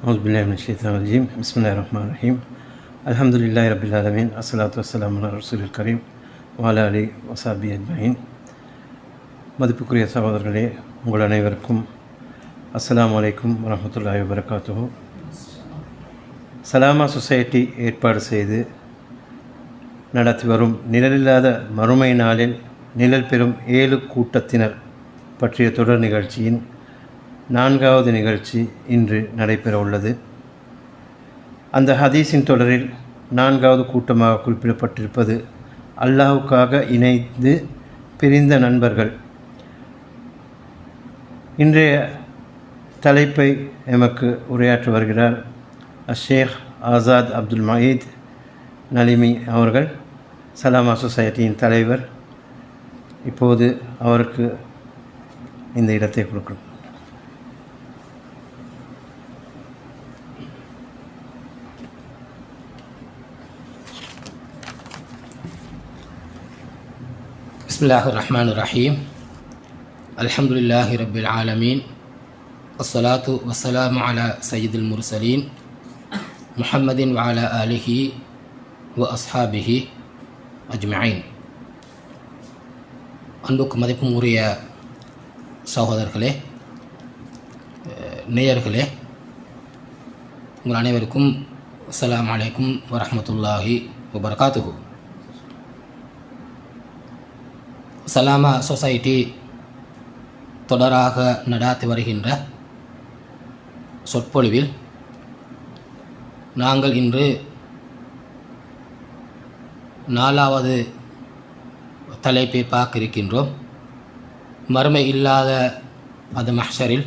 அவுதுபில்லாஹி மினஷ் ஷைத்தானிர் ரஜீம். பிஸ்மில்லாஹிர் ரஹ்மானிர் ரஹீம். அல்ஹம்துலில்லாஹி ரப்பில் ஆலமீன். அஸ்ஸலாத்து வஸ்ஸலாமு அலா ரசூலில் கரீம் வ அலா ஆலிஹி வ ஸஹ்பிஹி அஜ்மஈன். மதிப்புக்குரிய சகோதரர்களே, உங்கள் அனைவருக்கும் அஸ்ஸலாமு அலைக்கும் வரஹ்மத்துல்லாஹி வபரகாத்துஹு. சலாமா சொசைட்டி ஏற்பாடு செய்து நடத்தி வரும் நிழலில்லாத மறுமை நாளில் நிழல் பெறும் 7 கூட்டத்தினர் பற்றிய தொடர் நிகழ்ச்சியின் 4வது நிகழ்ச்சி இன்று நடைபெற உள்ளது. அந்த ஹதீஸின் தொடரில் 4வது கூட்டமாக குறிப்பிடப்பட்டிருப்பது அல்லாஹ்வுக்காக இணைந்து பிரிந்த நண்பர்கள். இன்றைய தலைப்பை எமக்கு உரையாற்ற வருகிறார் ஷேக் ஆசாத் அப்துல் மயீத் நலிமி அவர்கள், சலாமா சொசைட்டியின் தலைவர். இப்போது அவருக்கு இந்த இடத்தை கொடுக்கிறோம். பிஸ்மில்லாஹிர் ரஹ்மானிர் ரஹீம். அல்ஹம்துலில்லாஹி ரப்பில் ஆலமீன். அஸ்ஸலாத்து வஸ்ஸலாமு அலா சய்யிதில் முர்சலீன் முஹம்மதின் வ அலா ஆலிஹி வ அஸ்ஹாபிஹி அஜ்மஈன். அன்புக்கு மதிப்பும் உரிய சகோதரர்களே, நேயர்களே, உங்கள் அனைவருக்கும் அஸ்ஸலாமு அலைக்கும் வரஹ்மத்துல்லாஹி வபரகாத்துஹு. சலாமா சொசைட்டி தொடராக நடாத்தி வருகின்ற சொற்பொழிவில் நாங்கள் இன்று 4வது தலைப்பை பார்க்க இருக்கின்றோம். மறுமை இல்லாத அந்த மஹ்ஷரில்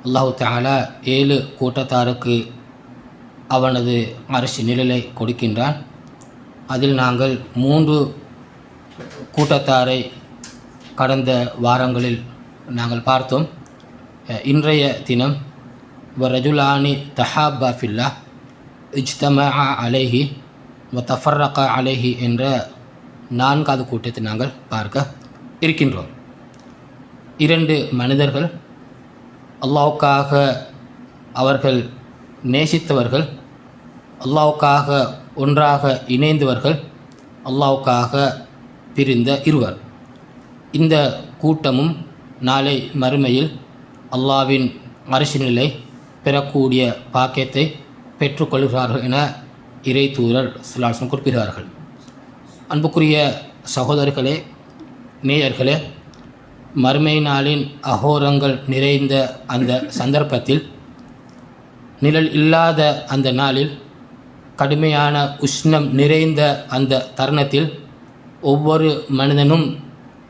அல்லாஹு தஆலா 7 கூட்டத்தாருக்கு அவனது அரிசி நிழலை கொடுக்கின்றான். அதில் நாங்கள் 3 கூட்டத்தாரை கடந்த வாரங்களில் நாங்கள் பார்த்தோம். இன்றைய தினம் வரஜுலானி தஹாபா ஃபில்லா இஜ்தமஆ அலைஹி வ தஃபர்ரகா அலைஹி என்ற 4வது கூட்டத்தை நாங்கள் பார்க்க இருக்கின்றோம். 2 மனிதர்கள், அல்லாஹ்வுக்காக அவர்கள் நேசித்தவர்கள், அல்லாஹ்வுக்காக ஒன்றாக இணைந்தவர்கள், அல்லாஹ்வுக்காக பிரிந்த இருவர். இந்த கூட்டமும் நாளை மறுமையில் அல்லாஹ்வின் அரிசி நிலை பெறக்கூடிய பாக்கியத்தை பெற்றுக்கொள்கிறார்கள் என இறை தூதர் ஸல்லல்லாஹு அலைஹி வஸல்லம் குறிப்பிடுகிறார்கள். அன்புக்குரிய சகோதரர்களே, நேயர்களே, மறுமை நாளின் அகோரங்கள் நிறைந்த அந்த சந்தர்ப்பத்தில், நிழல் இல்லாத அந்த நாளில், கடுமையான உஷ்ணம் நிறைந்த அந்த தருணத்தில் ஒவ்வொரு மனிதனும்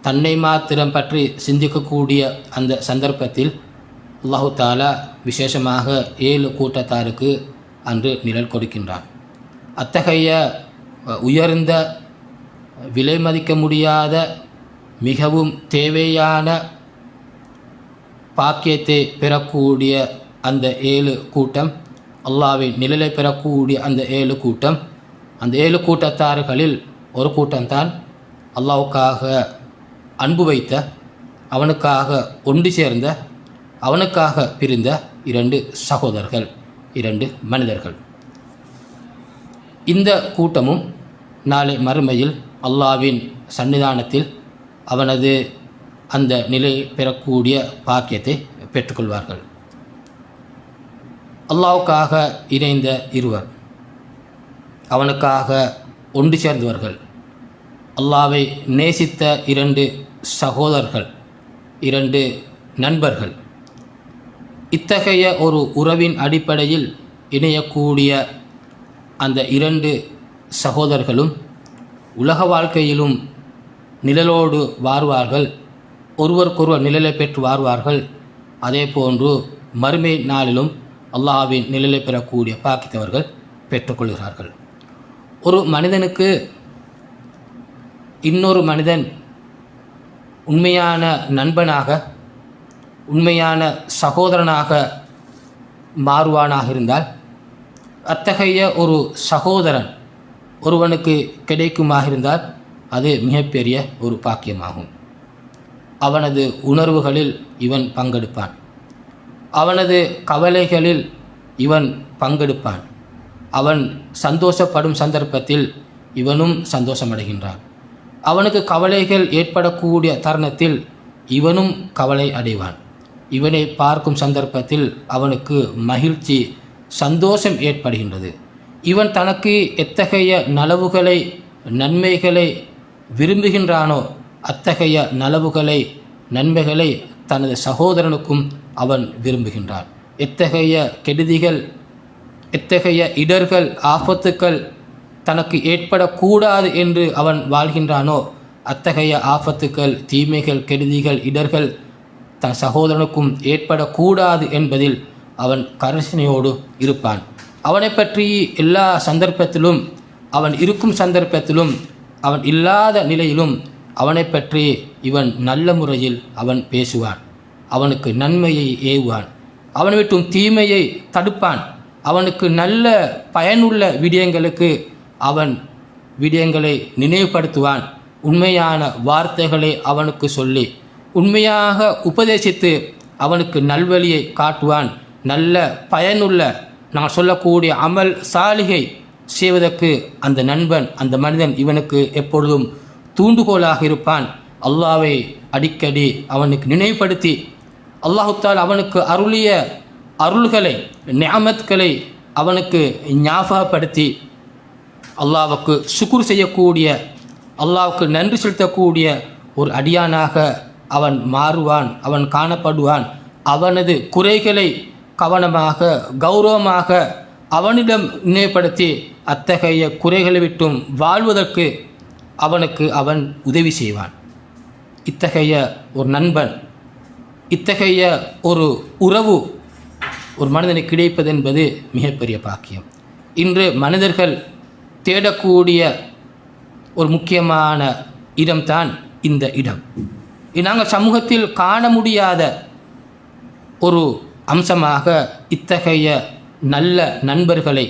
தன்னை மாத்திரம் பற்றி சிந்திக்கக்கூடிய அந்த சந்தர்ப்பத்தில் அல்லாஹு தஆலா விசேஷமாக 7 கூட்டத்தாருக்கு அன்று நிழல் கொடுக்கின்றான். அத்தகைய உயர்ந்த, விலை மதிக்க முடியாத, மிகவும் தேவையான பாக்கியத்தை பெறக்கூடிய அந்த 7 கூட்டம், அல்லாஹ்வின் நிழலை பெறக்கூடிய அந்த 7 கூட்டம், அந்த 7 கூட்டத்தார்களில் ஒரு கூட்டம்தான் அல்லாஹ்வுக்காக அன்பு வைத்த, அவனுக்காக ஒன்று சேர்ந்த, அவனுக்காக பிரிந்த 2 சகோதரர்கள், 2 மனிதர்கள். இந்த கூட்டமும் நாளை மறுமையில் அல்லாஹ்வின் சன்னிதானத்தில் அவனது அந்த நிலை பெறக்கூடிய பாக்கியத்தை பெற்றுக்கொள்வார்கள். அல்லாஹ்வுக்காக இணைந்த இருவர், அவனுக்காக ஒன்று சேர்ந்தவர்கள், அல்லாஹ்வை நேசித்த 2 சகோதரர்கள், 2 நண்பர்கள். இத்தகைய ஒரு உறவின் அடிப்படையில் இணையக்கூடிய அந்த 2 சகோதரர்களும் உலக வாழ்க்கையிலும் நிழலோடு வாழ்வார்கள், ஒருவருக்கொருவர் நிழலை பெற்று வாழ்வார்கள். அதே போன்று மறுமை நாளிலும் அல்லாஹ்வின் நிழலை பெறக்கூடிய பாக்கியத்தவர்கள் பெற்றுக்கொள்கிறார்கள். ஒரு மனிதனுக்கு இன்னொரு மனிதன் உண்மையான நண்பனாக, உண்மையான சகோதரனாக மாறுவானாக இருந்தால், அத்தகைய ஒரு சகோதரன் ஒருவனுக்கு கிடைக்குமாக இருந்தால் அது மிகப்பெரிய ஒரு பாக்கியமாகும். அவனது உணர்வுகளில் இவன் பங்கெடுப்பான், அவனது கவலைகளில் இவன் பங்கெடுப்பான். அவன் சந்தோஷப்படும் சந்தர்ப்பத்தில் இவனும் சந்தோஷமடைகின்றான். அவனுக்கு கவலைகள் ஏற்படக்கூடிய தருணத்தில் இவனும் கவலை அடைவான். இவனை பார்க்கும் சந்தர்ப்பத்தில் அவனுக்கு மகிழ்ச்சி சந்தோஷம் ஏற்படுகின்றது. இவன் தனக்கு எத்தகைய நலவுகளை நன்மைகளை விரும்புகின்றானோ அத்தகைய நலவுகளை நன்மைகளை தனது சகோதரனுக்கும் அவன் விரும்புகின்றான். எத்தகைய கெடுதிகள் எத்தகைய இடர்கள் ஆபத்துக்கள் தனக்கு ஏற்படக்கூடாது என்று அவன் வாழ்கின்றானோ அத்தகைய ஆபத்துக்கள் தீமைகள் கெடுதிகள் இடர்கள் தன் சகோதரனுக்கும் ஏற்படக்கூடாது என்பதில் அவன் கரிசனையோடு இருப்பான். அவனை பற்றி எல்லா சந்தர்ப்பத்திலும் அவன் இருக்கும் சந்தர்ப்பத்திலும் அவன் இல்லாத நிலையிலும் அவனை பற்றி இவன் நல்ல முறையில் அவன் பேசுவான். அவனுக்கு நன்மையை ஏவுவான். அவனை விட்டும் தீமையை தடுப்பான். அவனுக்கு நல்ல பயனுள்ள விடயங்களுக்கு அவன் விடயங்களை நினைவுபடுத்துவான். உண்மையான வார்த்தைகளை அவனுக்கு சொல்லி உண்மையாக உபதேசித்து அவனுக்கு நல்வழியை காட்டுவான். நல்ல பயனுள்ள நான் சொல்லக்கூடிய அமல் சாலிகை செய்வதற்கு அந்த நண்பன் அந்த மனிதன் இவனுக்கு எப்பொழுதும் தூண்டுகோலாக இருப்பான். அல்லாஹ்வை அடிக்கடி அவனுக்கு நினைவுபடுத்தி அல்லாஹு தஆலா அவனுக்கு அருளிய அருள்களை நிஅமத்களை அவனுக்கு ஞாபகப்படுத்தி அல்லாஹ்வுக்கு சுக்ர் செய்யக்கூடிய அல்லாஹ்வுக்கு நன்றி செலுத்தக்கூடிய ஒரு அடியானாக அவன் மாறுவான். அவன் காணப்படுவான். அவனது குறைகளை கவனமாக கௌரவமாக அவனிடம் நினைவுபடுத்தி அத்தகைய குறைகளை விட்டும் வாழ்வதற்கு அவனுக்கு அவன் உதவி செய்வான். இத்தகைய ஒரு நண்பன் இத்தகைய ஒரு உறவு ஒரு மனிதனுக்கு கிடைப்பது என்பது மிகப்பெரிய பாக்கியம். இன்று மனிதர்கள் தேடக்கூடிய ஒரு முக்கியமான இடம்தான் இந்த இடம். நாங்கள் சமூகத்தில் காண முடியாத ஒரு அம்சமாக இத்தகைய நல்ல நண்பர்களை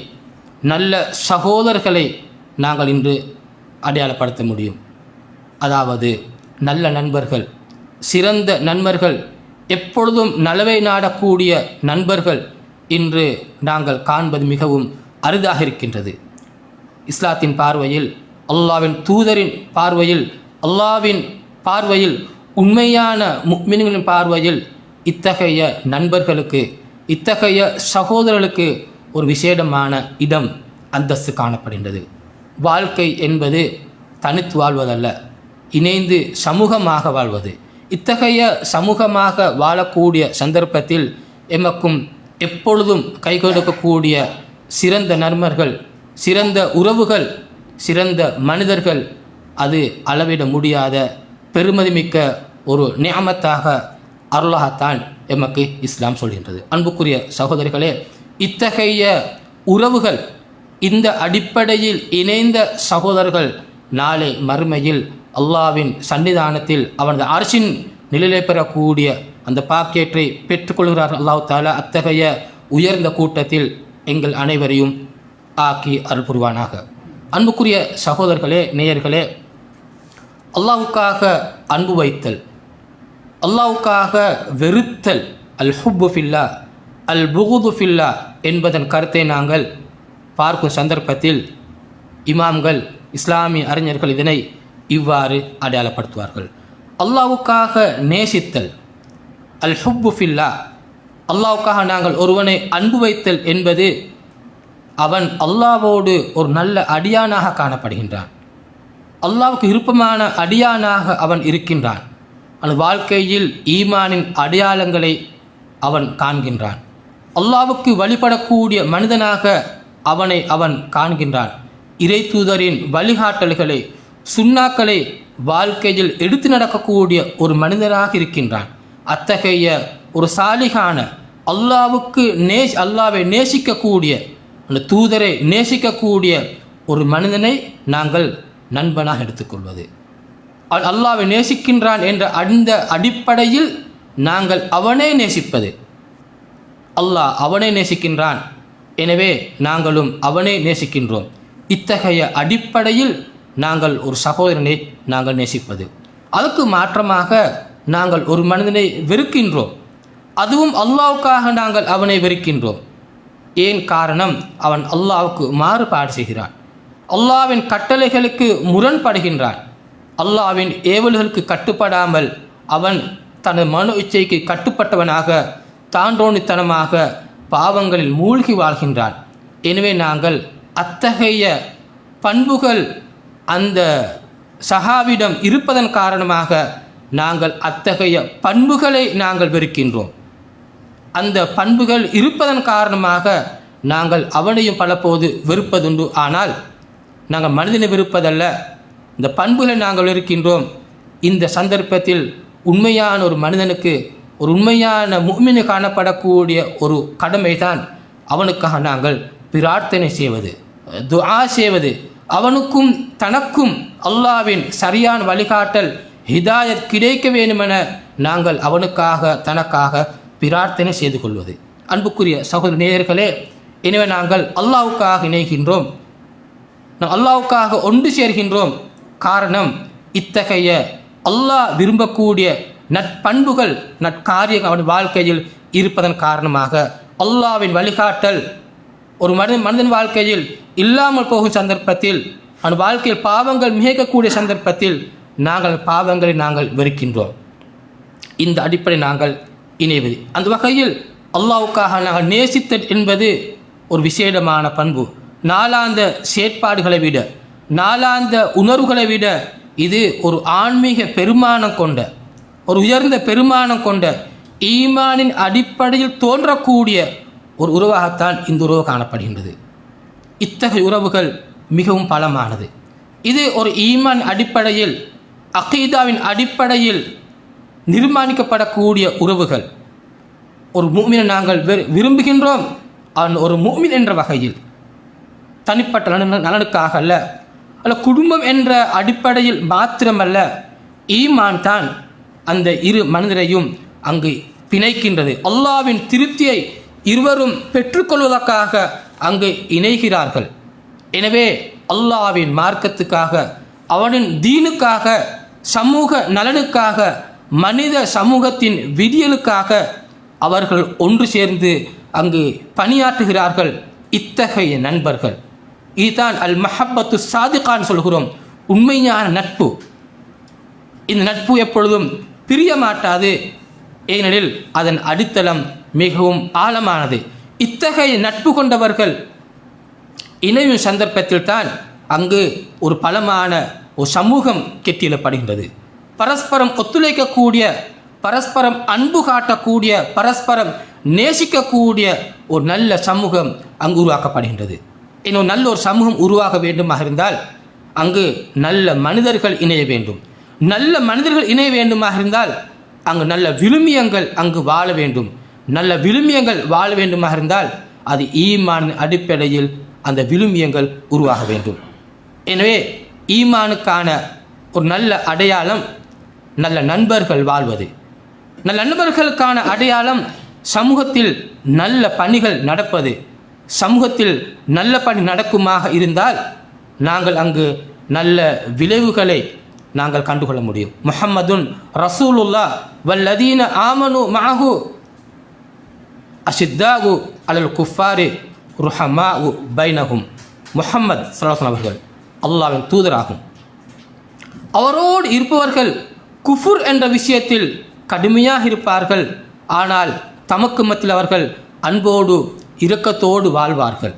நல்ல சகோதரர்களை நாங்கள் இன்று அடையாளப்படுத்த முடியும். அதாவது நல்ல நண்பர்கள் சிறந்த நண்பர்கள் எப்பொழுதும் நலவை நாடக்கூடிய நண்பர்கள் இன்று நாங்கள் காண்பது மிகவும் அரிதாக இருக்கின்றது. இஸ்லாத்தின் பார்வையில் அல்லாஹ்வின் தூதரின் பார்வையில் அல்லாஹ்வின் பார்வையில் உண்மையான முஃமின்களின் பார்வையில் இத்தகைய நண்பர்களுக்கு இத்தகைய சகோதரர்களுக்கு ஒரு விசேடமான இடம் அந்தஸ்து காணப்படுகின்றது. வாழ்க்கை என்பது தனித்து வாழ்வதல்ல, இணைந்து சமூகமாக வாழ்வது. இத்தகைய சமூகமாக வாழக்கூடிய சந்தர்ப்பத்தில் எமக்கும் எப்பொழுதும் கை கொடுக்கக்கூடிய சிறந்த நண்பர்கள் சிறந்த உறவுகள் சிறந்த மனிதர்கள் அது அளவிட முடியாத பெருமதிமிக்க ஒரு நிஅமத்தாக அருளாகத்தான் எமக்கு இஸ்லாம் சொல்கின்றது. அன்புக்குரிய சகோதரிகளே, இத்தகைய உறவுகள் இந்த அடிப்படையில் இணைந்த சகோதரர்கள் நாளை மறுமையில் அல்லாஹ்வின் சன்னிதானத்தில் அவனது அரசின் நிலையை பெறக்கூடிய அந்த பாக்கியத்தை பெற்றுக்கொள்கிறார் அல்லாஹ் தஆலா. அத்தகைய உயர்ந்த கூட்டத்தில் எங்கள் அனைவரையும் ஆக்கி அருள் புரிவானாக. அன்புக்குரிய சகோதரர்களே, நேயர்களே, அல்லாஹ்வுக்காக அன்பு வைத்தல், அல்லாஹ்வுக்காக வெறுத்தல், அல் ஹுப்பு ஃபில்லா அல் புகுது ஃபில்லா என்பதன் கருத்தை நாங்கள் பார்க்கும் சந்தர்ப்பத்தில் இமாம்கள் இஸ்லாமிய அறிஞர்கள் இதனை இவ்வாறு அடையாளப்படுத்துவார்கள். அல்லாஹ்வுக்காக நேசித்தல் அல் ஹுப்பு ஃபில்லா, அல்லாஹ்வுக்காக நாங்கள் ஒருவனை அன்பு வைத்தல் என்பது அவன் அல்லாஹ்வோடு ஒரு நல்ல அடியானாக காணப்படுகின்றான். அல்லாஹ்வுக்கு விருப்பமான அடியானாக அவன் இருக்கின்றான். அந்த வாழ்க்கையில் ஈமானின் அடையாளங்களை அவன் காண்கின்றான். அல்லாஹ்வுக்கு வழிபடக்கூடிய மனிதனாக அவனை அவன் காண்கின்றான். இறை தூதரின் வழிகாட்டல்களை சுன்னாக்களை வாழ்க்கையில் எடுத்து நடக்கக்கூடிய ஒரு மனிதனாக இருக்கின்றான். அத்தகைய ஒரு சாலிகான அல்லாஹ்வை நேசிக்கக்கூடிய அந்த தூதரை நேசிக்கக்கூடிய ஒரு மனிதனை நாங்கள் நண்பனாக எடுத்துக்கொள்வது. அல்லாஹ்வை நேசிக்கின்றான் என்ற அந்த அடிப்படையில் நாங்கள் அவனை நேசிப்பது. அல்லாஹ் அவனை நேசிக்கின்றான், எனவே நாங்களும் அவனை நேசிக்கின்றோம். இத்தகைய அடிப்படையில் நாங்கள் ஒரு சகோதரனை நாங்கள் நேசிப்பது. அதுக்கு மாற்றமாக நாங்கள் ஒரு மனிதனை வெறுக்கின்றோம், அதுவும் அல்லாஹ்வுக்காக நாங்கள் அவனை வெறுக்கின்றோம். ஏன் காரணம்? அவன் அல்லாஹ்வுக்கு மாறுபாடு செய்கிறான், அல்லாஹ்வின் கட்டளைகளுக்கு முரண்படுகின்றான், அல்லாஹ்வின் ஏவல்களுக்கு கட்டுப்படாமல் அவன் தனது மனோ இச்சைக்கு கட்டுப்பட்டவனாக தாண்டோணித்தனமாக பாவங்களில் மூழ்கி வாழ்கின்றான். எனவே நாங்கள் அத்தகைய பண்புகள் அந்த சஹாவிடம் இருப்பதன் காரணமாக நாங்கள் அத்தகைய பண்புகளை நாங்கள் வெறுக்கின்றோம். அந்த பண்புகள் இருப்பதன் காரணமாக நாங்கள் அவனையும் பலபோது வெறுப்பதுண்டு. ஆனால் நாங்கள் மனிதனை வெறுப்பதல்ல, இந்த பண்புகளை நாங்கள் வெறுக்கின்றோம். இந்த சந்தர்ப்பத்தில் உண்மையான ஒரு மனிதனுக்கு, ஒரு உண்மையான முஃமினு காணப்படக்கூடிய ஒரு கடமை தான் அவனுக்காக நாங்கள் பிரார்த்தனை செய்வது, துஆ செய்வது. அவனுக்கும் தனக்கும் அல்லாஹ்வின் சரியான வழிகாட்டல் ஹிதாயத் கிடைக்க வேண்டுமென நாங்கள் அவனுக்காக தனக்காக பிரார்த்தனை செய்து கொள்வது. அன்புக்குரிய சகோதர நேயர்களே, எனவே நாங்கள் அல்லாஹ்வுக்காக இணைகின்றோம், அல்லாஹ்வுக்காக ஒன்று சேர்கின்றோம். காரணம், இத்தகைய அல்லாஹ் விரும்பக்கூடிய நற்பண்புகள் நற்காரியங்கள் அவன் வாழ்க்கையில் இருப்பதன் காரணமாக அல்லாஹ்வின் வழிகாட்டல் ஒரு மனிதன் வாழ்க்கையில் இல்லாமல் போகும் சந்தர்ப்பத்தில், அவன் வாழ்க்கையில் பாவங்கள் மிகக்கூடிய சந்தர்ப்பத்தில் நாங்கள் பாவங்களை நாங்கள் வெறுக்கின்றோம். இந்த அடிப்படை நாங்கள் இணைவது. அந்த வகையில் அல்லாஹ்வுக்காக நாங்கள் நேசித்தல் என்பது ஒரு விசேடமான பண்பு. நாளாந்த செயற்பாடுகளை விட, நாளாந்த உணர்வுகளை விட இது ஒரு ஆன்மீக பெருமானம் கொண்ட, ஒரு உயர்ந்த பெருமானம் கொண்ட ஈமானின் அடிப்படையில் தோன்றக்கூடிய ஒரு உறவாகத்தான் இந்த உறவு காணப்படுகின்றது. இத்தகைய உறவுகள் மிகவும் பலமானது. இது ஒரு ஈமான் அடிப்படையில், அகீதாவின் அடிப்படையில் நிர்மாணிக்கப்படக்கூடிய உறவுகள். ஒரு முஃமினை நாங்கள் விரும்புகின்றோம், அவன் ஒரு முஃமின் என்ற வகையில், தனிப்பட்ட நலனுக்காக அல்ல, அல்ல குடும்பம் என்ற அடிப்படையில் மாத்திரமல்ல. ஈமான் தான் அந்த இரு மனிதரையும் அங்கு பிணைக்கின்றது. அல்லாஹ்வின் திருப்தியை இருவரும் பெற்றுக்கொள்வதற்காக அங்கு இணைகிறார்கள். எனவே அல்லாஹ்வின் மார்க்கத்துக்காக, அவனின் தீனுக்காக, சமூக நலனுக்காக, மனித சமூகத்தின் விடியலுக்காக அவர்கள் ஒன்று சேர்ந்து அங்கு பணியாற்றுகிறார்கள். இத்தகைய நண்பர்கள், இதுதான் அல் மஹப்பத்து சாதிகான் சொல்கிறோம், உண்மையான நட்பு. இந்த நட்பு எப்பொழுதும் பிரிய மாட்டாது, ஏனெனில் அதன் அடித்தளம் மிகவும் ஆழமானது. இத்தகைய நட்பு கொண்டவர்கள் இணையும் சந்தர்ப்பத்தில் தான் அங்கு ஒரு பலமான ஒரு சமூகம் கெட்டியெழப்படுகின்றது. பரஸ்பரம் ஒத்துழைக்கக்கூடிய, பரஸ்பரம் அன்பு காட்டக்கூடிய, பரஸ்பரம் நேசிக்கக்கூடிய ஒரு நல்ல சமூகம் அங்கு உருவாக்கப்படுகின்றது. இன்னும் நல்ல ஒரு சமூகம் உருவாக வேண்டுமாக இருந்தால் அங்கு நல்ல மனிதர்கள் இணைய வேண்டும். நல்ல மனிதர்கள் இணைய வேண்டுமாக இருந்தால் அங்கு நல்ல விழுமியங்கள் அங்கு வாழ வேண்டும். நல்ல விழுமியங்கள் வாழ வேண்டுமாக இருந்தால் அது ஈமான் அடிப்படையில் அந்த விழுமியங்கள் உருவாக வேண்டும். எனவே ஈமானுக்கான ஒரு நல்ல அடையாளம் நல்ல நண்பர்கள் வாழ்வது. நல்ல நண்பர்களுக்கான அடையாளம் சமூகத்தில் நல்ல பணிகள் நடப்பது. சமூகத்தில் நல்ல பணி நடக்குமாக இருந்தால் நாங்கள் அங்கு நல்ல விளைவுகளை நாங்கள் கண்டுகொள்ள முடியும். முஹம்மதுன் ரசூலுல்லாஹ் வல்லதீன ஆமனு மஅஹு அஷித்தாகு அலல் குஃபாரி ருஹமாஉ பைனஹும். முஹம்மது ஸல்லல்லாஹு அலைஹி அவர்கள் அல்லாஹ்வின் தூதராகும். அவரோடு இருப்பவர்கள் குஃபுர் என்ற விஷயத்தில் கடுமையாக இருப்பார்கள், ஆனால் தமக்கு மத்தியில் அவர்கள் அன்போடு இரக்கத்தோடு வாழ்வார்கள்.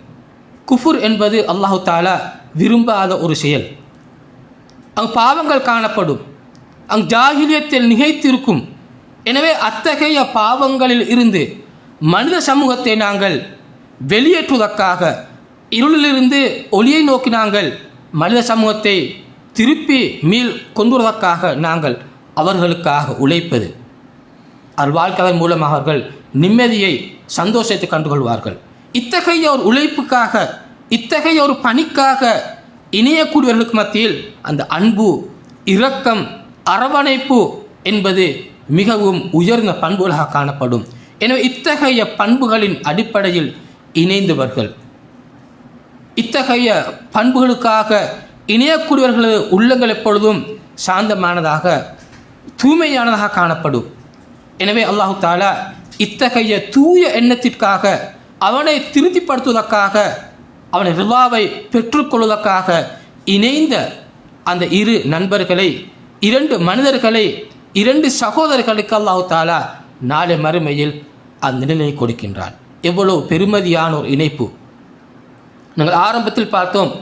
குஃபுர் என்பது அல்லாஹு தாலா விரும்பாத ஒரு செயல். அங்கு பாவங்கள் காணப்படும், அங்கு ஜாஹிலியத்தில் நிகழ்த்திருக்கும். எனவே அத்தகைய பாவங்களில் இருந்து மனித சமூகத்தை நாங்கள் வெளியேற்றுவதற்காக, இருளிலிருந்து ஒளியை நோக்கி நாங்கள் மனித சமூகத்தை திருப்பி கொண்டு வருவதற்காக நாங்கள் அவர்களுக்காக உழைப்பது. வாழ்க்கையின் மூலமாக அவர்கள் நிம்மதியை, சந்தோஷத்தை கண்டுகொள்வார்கள். இத்தகைய ஒரு உழைப்புக்காக, இத்தகைய ஒரு பணிக்காக இணையக்கூடியவர்களுக்கு மத்தியில் அந்த அன்பு, இரக்கம், அரவணைப்பு என்பது மிகவும் உயர்ந்த பண்புகளாக காணப்படும். எனவே இத்தகைய பண்புகளின் அடிப்படையில் இணைந்தவர்கள், இத்தகைய பண்புகளுக்காக இணையக்கூடியவர்களது உள்ளங்கள் எப்பொழுதும் சாந்தமானதாக, தூய்மையானதாக காணப்படும். எனவே அல்லாஹு தாலா இத்தகைய தூய எண்ணத்திற்காக அவனை திருப்திப்படுத்துவதற்காக, அவனை ரிவாவை பெற்றுக்கொள்வதற்காக இணைந்த அந்த இரு நண்பர்களை, இரண்டு மனிதர்களை, இரண்டு சகோதரர்களுக்கு அல்லாஹ் தஆலா நாளை மறுமையில் அந்த நிலையை கொடுக்கின்றான். எவ்வளவு பெருமதியான ஒரு இணைப்பு! நாங்கள் ஆரம்பத்தில் பார்த்தோம்,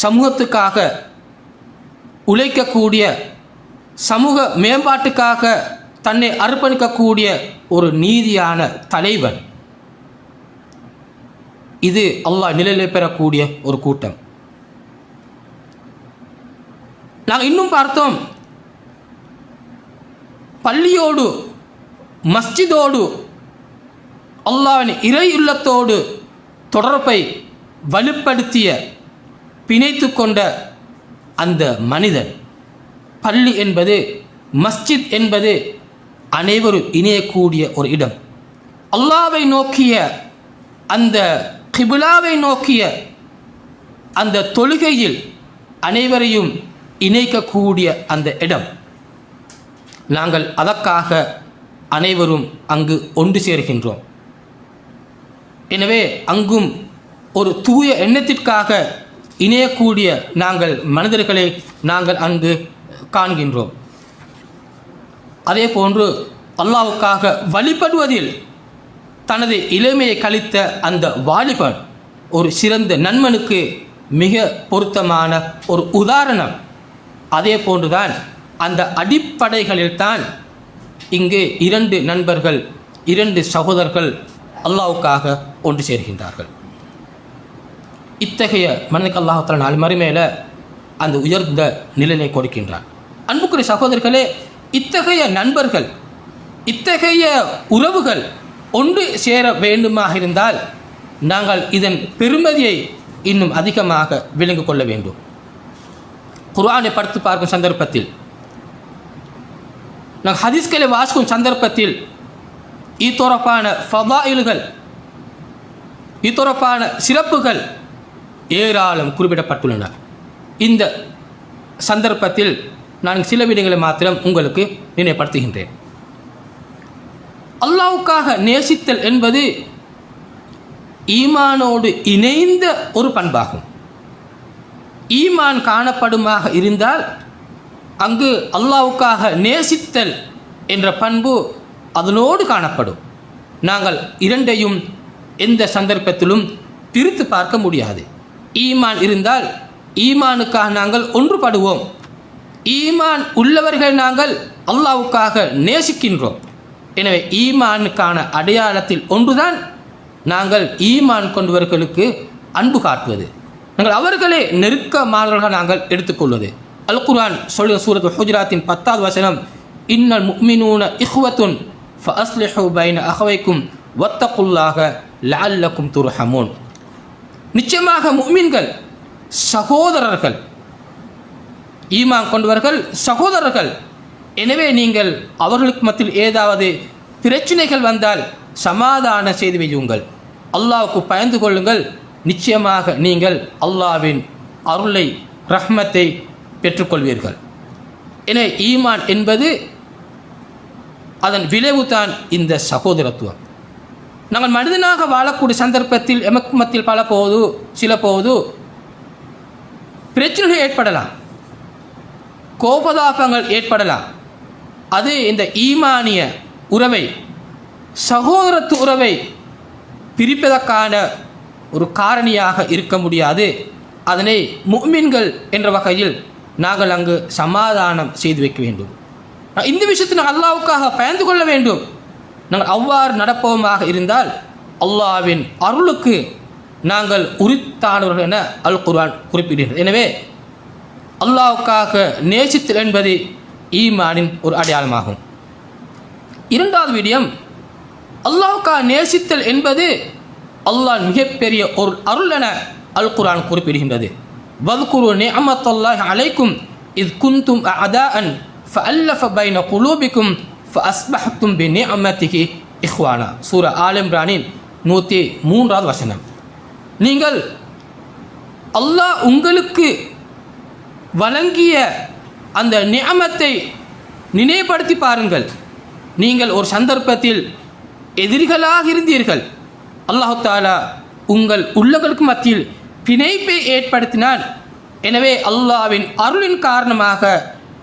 சமூகத்துக்காக உழைக்கக்கூடிய, சமூக மேம்பாட்டுக்காக தன்னை அர்ப்பணிக்கக்கூடிய ஒரு நீதியான தலைவன். இது அல்லாஹ் நிலையிலே பெறக்கூடிய ஒரு கூட்டம். நாங்கள் இன்னும் பார்த்தோம், பள்ளியோடு மஸ்ஜிதோடு அல்லாஹ்வின் இறை உள்ளத்தோடு தொடர்பை வலுப்படுத்திய, பிணைத்து கொண்ட அந்த மனிதன். பள்ளி என்பது, மஸ்ஜித் என்பது அனைவரும் இணையக்கூடிய ஒரு இடம். அல்லாஹ்வை நோக்கிய அந்த கிபிலாவை நோக்கிய அந்த தொழுகையில் அனைவரையும் இணைக்கக்கூடிய அந்த இடம். நாங்கள் அதற்காக அனைவரும் அங்கு ஒன்று சேர்கின்றோம். எனவே அங்கும் ஒரு தூய எண்ணத்திற்காக இணையக்கூடிய நாங்கள் மனிதர்களை நாங்கள் அங்கு காண்கின்றோம். அதே போன்று அல்லாஹ்வுக்காக வழிபடுவதில் தனது இளமையை கழித்த அந்த வாலிபன் ஒரு சிறந்த நண்பனுக்கு மிக பொருத்தமான ஒரு உதாரணம். அதே போன்றுதான் அந்த அடிப்படைகளில்தான் இங்கு இரண்டு நண்பர்கள், இரண்டு சகோதரர்கள் அல்லாஹ்வுக்காக ஒன்று சேர்கின்றார்கள். இத்தகைய மனிதனுக்கு அல்லாஹ் தஆலா நாளை மறுமையில் அந்த உயர்ந்த நிலையை கொடுக்கின்றார். அன்புக்குரிய சகோதரர்களே, இத்தகைய நண்பர்கள், இத்தகைய உறவுகள் ஒன்று சேர வேண்டுமாக இருந்தால் நாங்கள் இதன் பெருமதியை இன்னும் அதிகமாக விளங்கிக் கொள்ள வேண்டும். குர்ஆனை படித்து பார்க்கும் சந்தர்ப்பத்தில், நாங்கள் ஹதீஸ்களை வாசிக்கும் சந்தர்ப்பத்தில் இத்தொடர்பான ஃபதாயில்கள், இத்தொடர்பான சிறப்புகள் ஏராளம் குறிப்பிடப்பட்டுள்ளன. இந்த சந்தர்ப்பத்தில் நான் சில விடயங்களை மாத்திரம் உங்களுக்கு நினைவுபடுத்துகின்றேன். அல்லாஹ்வுக்காக நேசித்தல் என்பது ஈமானோடு இணைந்த ஒரு பண்பாகும். ஈமான் காணப்படுமாக இருந்தால் அங்கு அல்லாஹ்வுக்காக நேசித்தல் என்ற பண்பு அதனோடு காணப்படும். நாங்கள் இரண்டையும் எந்த சந்தர்ப்பத்திலும் பிரித்து பார்க்க முடியாது. ஈமான் இருந்தால் ஈமானுக்காக நாங்கள் ஒன்றுபடுவோம். ஈமான் உள்ளவர்கள் நாங்கள் அல்லாஹ்வுக்காக நேசிக்கின்றோம். எனவே ஈமானுக்கான அடையாளத்தில் ஒன்றுதான் நாங்கள் ஈமான் கொண்டவர்களுக்கு அன்பு காட்டுவது, நாங்கள் அவர்களே நெருக்கமானவர்களாக நாங்கள் எடுத்துக்கொள்வது. அல் குர்ஆன் சொல்லுகிற சூரத் ஹுஜராத்தின் 10வது வசனம், இன்னல் முஃமினூன இஹ்வத்துன் ஃபஅஸ்லிஹு பைன அஹவைக்கும் வத்தகுல்லாஹ லஅல்லக்கும் துர்ஹமூன். நிச்சயமாக முஃமின்கள் சகோதரர்கள், ஈமான் கொண்டவர்கள் சகோதரர்கள். எனவே நீங்கள் அவர்களுக்கு மத்தியில் ஏதாவது பிரச்சனைகள் வந்தால் சமாதான செய்து வையுங்கள், அல்லாஹ்வுக்கு பயந்து கொள்ளுங்கள். நிச்சயமாக நீங்கள் அல்லாஹ்வின் அருளை, ரஹ்மத்தை பெற்றுக்கொள்வீர்கள். எனவே ஈமான் என்பது அதன் விளைவு தான் இந்த சகோதரத்துவம். நாங்கள் மனிதனாக வாழக்கூடிய சந்தர்ப்பத்தில் எமக்கு மத்தியில் சில போது பிரச்சனைகள் ஏற்படலாம், கோபதாபங்கள் ஏற்படலாம். அது இந்த ஈமானிய உறவை, சகோதரத்து உறவை பிரிப்பதற்கான ஒரு காரணியாக இருக்க முடியாது. அதனை முஃமின்கள் என்ற வகையில் நாங்கள் அங்கு சமாதானம் செய்து வைக்க வேண்டும். இந்த விஷயத்தில் நாங்கள் அல்லாஹ்வுக்காக பயந்து கொள்ள வேண்டும். நாங்கள் அவ்வாறு நடப்போமாக இருந்தால் அல்லாஹ்வின் அருளுக்கு நாங்கள் உரித்தானவர்கள் என அல் குர்ஆன் குறிப்பிடுகிறது. எனவே அல்லாஹ்வுக்காக நேசித்தல் என்பது ஈமானின் ஒரு அடையாளமாகும். இரண்டாவது விடயம், அல்லாஹ்வுக்காக நேசித்தல் என்பது அல்லாஹ் மிகப்பெரிய ஒரு அருள் என அல் குர்ஆன் குறிப்பிடுகின்றது. வذ்குரு நிஅமத்தல்லாஹி அலைக்கும் இத் குன்தும் அஅதாஅன் ஃபஅல்லஃப பைன குலூபிக்கும் ஃபஅஸ்பஹ்தும் பிநிஅமதிஹி இஹ்வானா. சூரா ஆல் இம்ரானின் 103வது வசனம். நீங்கள் அல்லாஹ் உங்களுக்கு வழங்கிய அந்த நிஅமத்தை நினைவுபடுத்தி பாருங்கள். நீங்கள் ஒரு சந்தர்ப்பத்தில் எதிரிகளாக இருந்தீர்கள், அல்லாஹு தாலா உங்கள் உள்ளங்களுக்கு மத்தியில் பிணைப்பை ஏற்படுத்தினான். எனவே அல்லாஹ்வின் அருளின் காரணமாக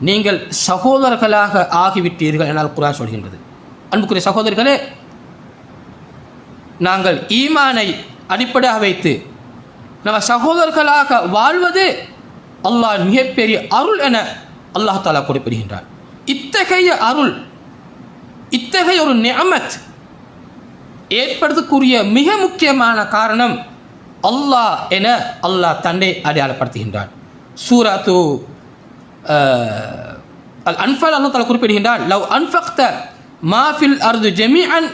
நீங்கள் சகோதரர்களாக ஆகிவிட்டீர்கள் என குர்ஆன் சொல்கின்றது. அன்புக்குரிய சகோதரர்களே, நாங்கள் ஈமானை அடிப்படையாக வைத்து நம்ம சகோதரர்களாக வாழ்வது அல்லாஹ் மிகப்பெரிய அருள் என அல்லாஹ் தாலா குறிப்பிடுகின்றார். இத்தகைய அருள், இத்தகைய ஒரு நிஅமத் ஏற்படுத்தக்கூடிய மிக முக்கியமான காரணம் அல்லாஹ் என அல்லாஹ் தன்னை அடையாளப்படுத்துகின்றான். சூரத்து அல் அன்ஃபால் அல்லாஹ் தாலா குறிப்பிடுகின்றான், லவ் அன்ஃபக்த மா ஃபில் அர்து ஜமீஅன்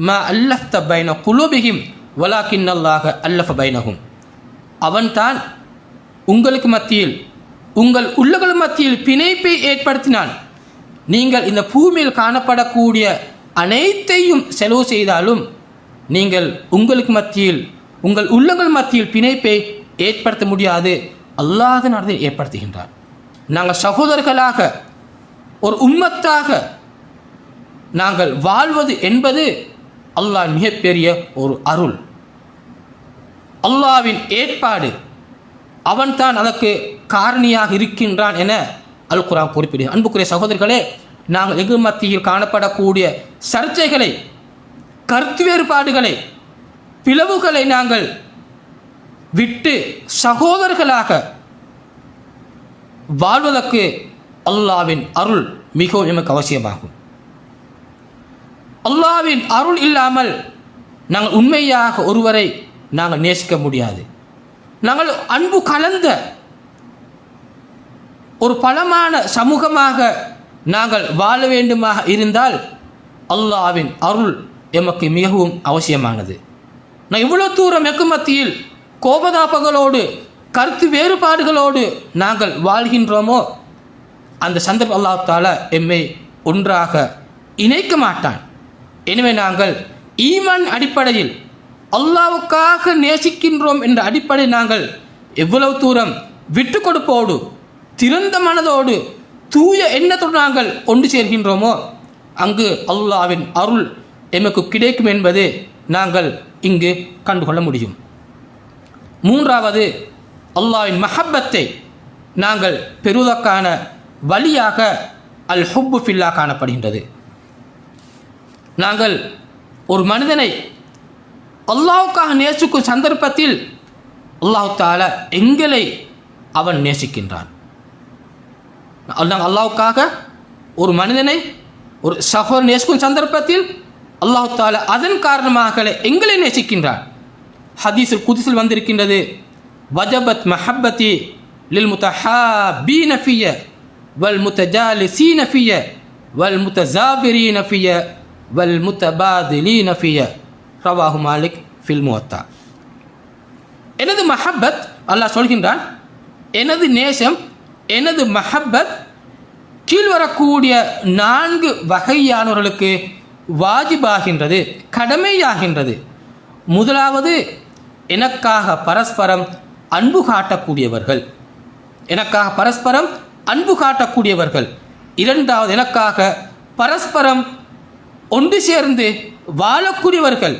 மா அல்லஃப்த பைன குலூபிஹிம் வலாக்கின்னல்லாஹ அல்லஃப பைனஹும். அவன்தான் உங்களுக்கு மத்தியில், உங்கள் உள்ளங்கள் மத்தியில் பிணைப்பை ஏற்படுத்தினான். நீங்கள் இந்த பூமியில் காணப்படக்கூடிய அனைத்தையும் செலவு செய்தாலும் நீங்கள் உங்களுக்கு மத்தியில், உங்கள் உள்ளங்கள் மத்தியில் பிணைப்பை ஏற்படுத்த முடியாது. அல்லாஹ் தான் அதை ஏற்படுத்துகின்றார். நாங்கள் சகோதரர்களாக, ஒரு உம்மத்தாக நாங்கள் வாழ்வது என்பது அல்லாஹ் மிகப்பெரிய ஒரு அருள், அல்லாஹ்வின் ஏற்பாடு. அவன்தான் அதற்கு காரணியாக இருக்கின்றான் என அல் குர்ஆன் குறிப்பிடுகிறது. அன்புக்குரிய சகோதரர்களே, நாங்கள் எங்கள் மத்தியில் காணப்படக்கூடிய சர்ச்சைகளை, கருத்து வேறுபாடுகளை, பிளவுகளை நாங்கள் விட்டு சகோதரர்களாக வாழ்வதற்கு அல்லாஹ்வின் அருள் மிகவும் எமக்கு அவசியமாகும். அல்லாஹ்வின் அருள் இல்லாமல் நாங்கள் உண்மையாக ஒருவரை நாங்கள் நேசிக்க முடியாது. நாங்கள் அன்பு கலந்த ஒரு பலமான சமூகமாக நாங்கள் வாழ வேண்டுமாக இருந்தால் அல்லாஹ்வின் அருள் எமக்கு மிகவும் அவசியமானது. நான் இவ்வளோ தூரம் எக்கு மத்தியில் கோபதாபங்களோடு, கருத்து வேறுபாடுகளோடு நாங்கள் வாழ்கின்றோமோ, அந்த சந்தர்ப்பம் அல்லாஹ் தஆலா எம்மை ஒன்றாக இணைக்க மாட்டான். எனவே நாங்கள் ஈமான் அடிப்படையில் அல்லாஹ்வுக்காக நேசிக்கின்றோம் என்ற அடிப்படையில் நாங்கள் எவ்வளவு தூரம் விட்டு கொடுப்போடு, திறந்த மனதோடு, தூய எண்ணத்தோடு நாங்கள் ஒன்று சேர்கின்றோமோ, அங்கு அல்லாஹ்வின் அருள் எமக்கு கிடைக்கும் என்பது நாங்கள் இங்கு கண்டுகொள்ள முடியும். மூன்றாவது, அல்லாஹ்வின் மஹப்பத்தை நாங்கள் பெறுவதற்கான வழியாக அல் ஹுப்பு ஃபில்லா காணப்படுகின்றது. நாங்கள் ஒரு மனிதனை அல்லாஹ்வுக்காக நேசிக்கும் சந்தர்ப்பத்தில் அல்லாஹ் தஆலா எங்களை அவன் நேசிக்கின்றான். நாங்கள் அல்லாஹ்வுக்காக ஒரு மனிதனை, ஒரு சகோதரன் நேசிக்கும் சந்தர்ப்பத்தில் அல்லாஹ் தஆலா அதன் காரணமாக எங்களை நேசிக்கின்றான். ஹதீஸுல் குத்ஸில் வந்திருக்கின்றது, வஜபத் மஹப்பதி லில் முத்தஹாபீன ஃபிய வல் முத்தஜாலிசீன ஃபிய வல் முத்தஸாபிரீன ஃபிய வல் முத்தபாதிலீன ஃபிய. ரவாஹு மாலிக் ஃபில் முவத்தா. எனது மஹப்பத், அல்லாஹ் சொல்கின்றான், எனது நேசம், எனது மஹப்பத் கீழ்வரக்கூடிய 4 வகையானவர்களுக்கு வாஜிபாகின்றது, கடமையாகின்றது. முதலாவது, எனக்காக பரஸ்பரம் அன்பு காட்டக்கூடியவர்கள், எனக்காக பரஸ்பரம் அன்பு காட்டக்கூடியவர்கள். இரண்டாவது, எனக்காக பரஸ்பரம் ஒன்று சேர்ந்து வாழக்கூடியவர்கள்.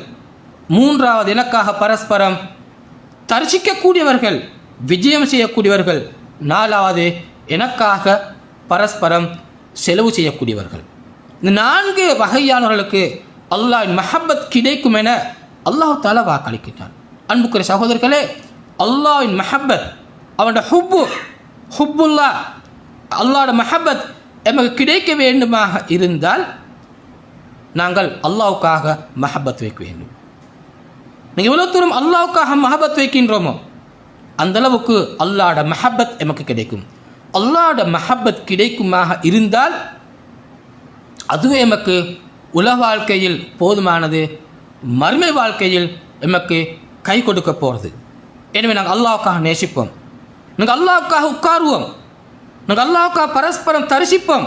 மூன்றாவது, எனக்காக பரஸ்பரம் தரிசிக்கக்கூடியவர்கள், விஜயம் செய்யக்கூடியவர்கள். நாலாவது, எனக்காக பரஸ்பரம் செலவு செய்யக்கூடியவர்கள். இந்த 4 வகையானவர்களுக்கு அல்லாஹ்வின் மஹப்பத் கிடைக்கும் என அல்லாஹ் தஆலா வாக்களிக்கின்றான். அன்புக்குரிய சகோதரர்களே, அல்லாஹ்வின் மஹப்பத், அவனோட ஹுப்புல்லா, அல்லாஹ்வோட மஹப்பத் எமக்கு கிடைக்க வேண்டுமாக இருந்தால் நாங்கள் அல்லாஹ்வுக்காக மஹப்பத் வைக்க வேண்டும். நீங்கள் எவ்வளோ தூரம் அல்லாஹ்வுக்காக மஹப்பத் வைக்கின்றோமோ அந்தளவுக்கு அல்லாஹ்வோட மஹப்பத் எமக்கு கிடைக்கும். அல்லாஹ்வோட மஹப்பத் கிடைக்குமாக இருந்தால் அதுவே எமக்கு உலக வாழ்க்கையில் போதுமானது, மறுமை வாழ்க்கையில் எமக்கு கை கொடுக்க போகிறது. எனவே நாங்கள் அல்லாஹ்வுக்காக நேசிப்போம், நாங்கள் அல்லாஹ்வுக்காக உட்காருவோம், நாங்கள் அல்லாஹ்வுக்காக பரஸ்பரம் தரிசிப்போம்,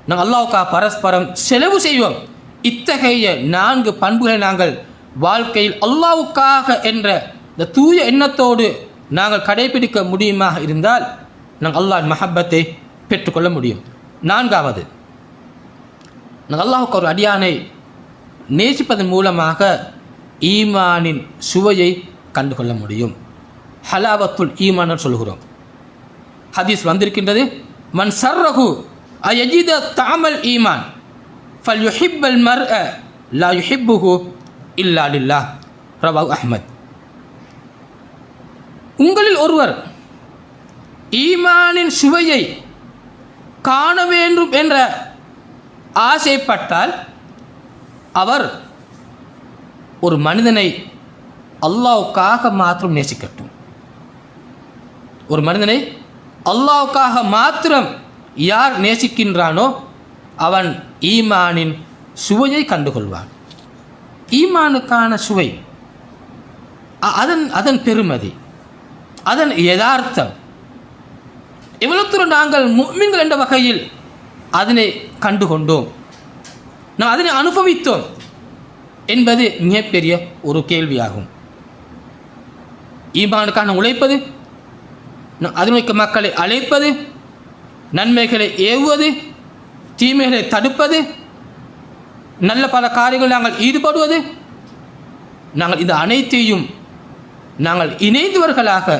நாங்கள் அல்லாஹ்வுக்காக பரஸ்பரம் செலவு செய்வோம். இத்தகைய 4 பண்புகளை நாங்கள் வாழ்க்கையில் அல்லாஹ்வுக்காக என்ற இந்த தூய எண்ணத்தோடு நாங்கள் கடைபிடிக்க முடியுமாக இருந்தால் நாங்கள் அல்லாஹ்வின் மஹப்பத்தை பெற்றுக்கொள்ள முடியும். 4வது, நாங்கள் அல்லாஹ்வுக்கு ஒரு அடியானை நேசிப்பதன் மூலமாக ஈமானின் சுவையை கண்டுகொள்ள முடியும். ஹலாவத்துல் ஈமான் சொல்கிறோம். ஹதீஸ் வந்திருக்கின்றது, மன் சர்ரஹு அயஜித தாமல் ஈமான் ஃபல் யுஹிப்பல் மர்அ லா யுஹிப்புஹு இல்லா லில்லாஹ். ரவாஹு அஹ்மத். உங்களில் ஒருவர் ஈமானின் சுவையை காண வேண்டும் என்ற ஆசைப்பட்டால் அவர் ஒரு மனிதனை அல்லாஹ்வுக்காக மாத்திரம் நேசிக்கட்டும். ஒரு மனிதனை அல்லாஹ்வுக்காக மாத்திரம் யார் நேசிக்கின்றானோ அவன் ஈமானின் சுவையை கண்டுகொள்வான். ஈமானுக்கான சுவை, அதன் பெருமதி, அதன் யதார்த்தம், எவ்வளவு நாங்கள் முஃமின்கள் என்ற வகையில் அதனை கண்டுகொண்டோம், நாம் அதனை அனுபவித்தோம் என்பது மிகப்பெரிய ஒரு கேள்வியாகும். ஈமானுக்கான உழைப்பது, அதனுக்கு மக்களை அழைப்பது, நன்மைகளை ஏவுவது, தீமைகளை தடுப்பது, நல்ல பல காரியங்கள் நாங்கள் ஈடுபடுவது, நாங்கள் இது அனைத்தையும் நாங்கள் இணைந்தவர்களாக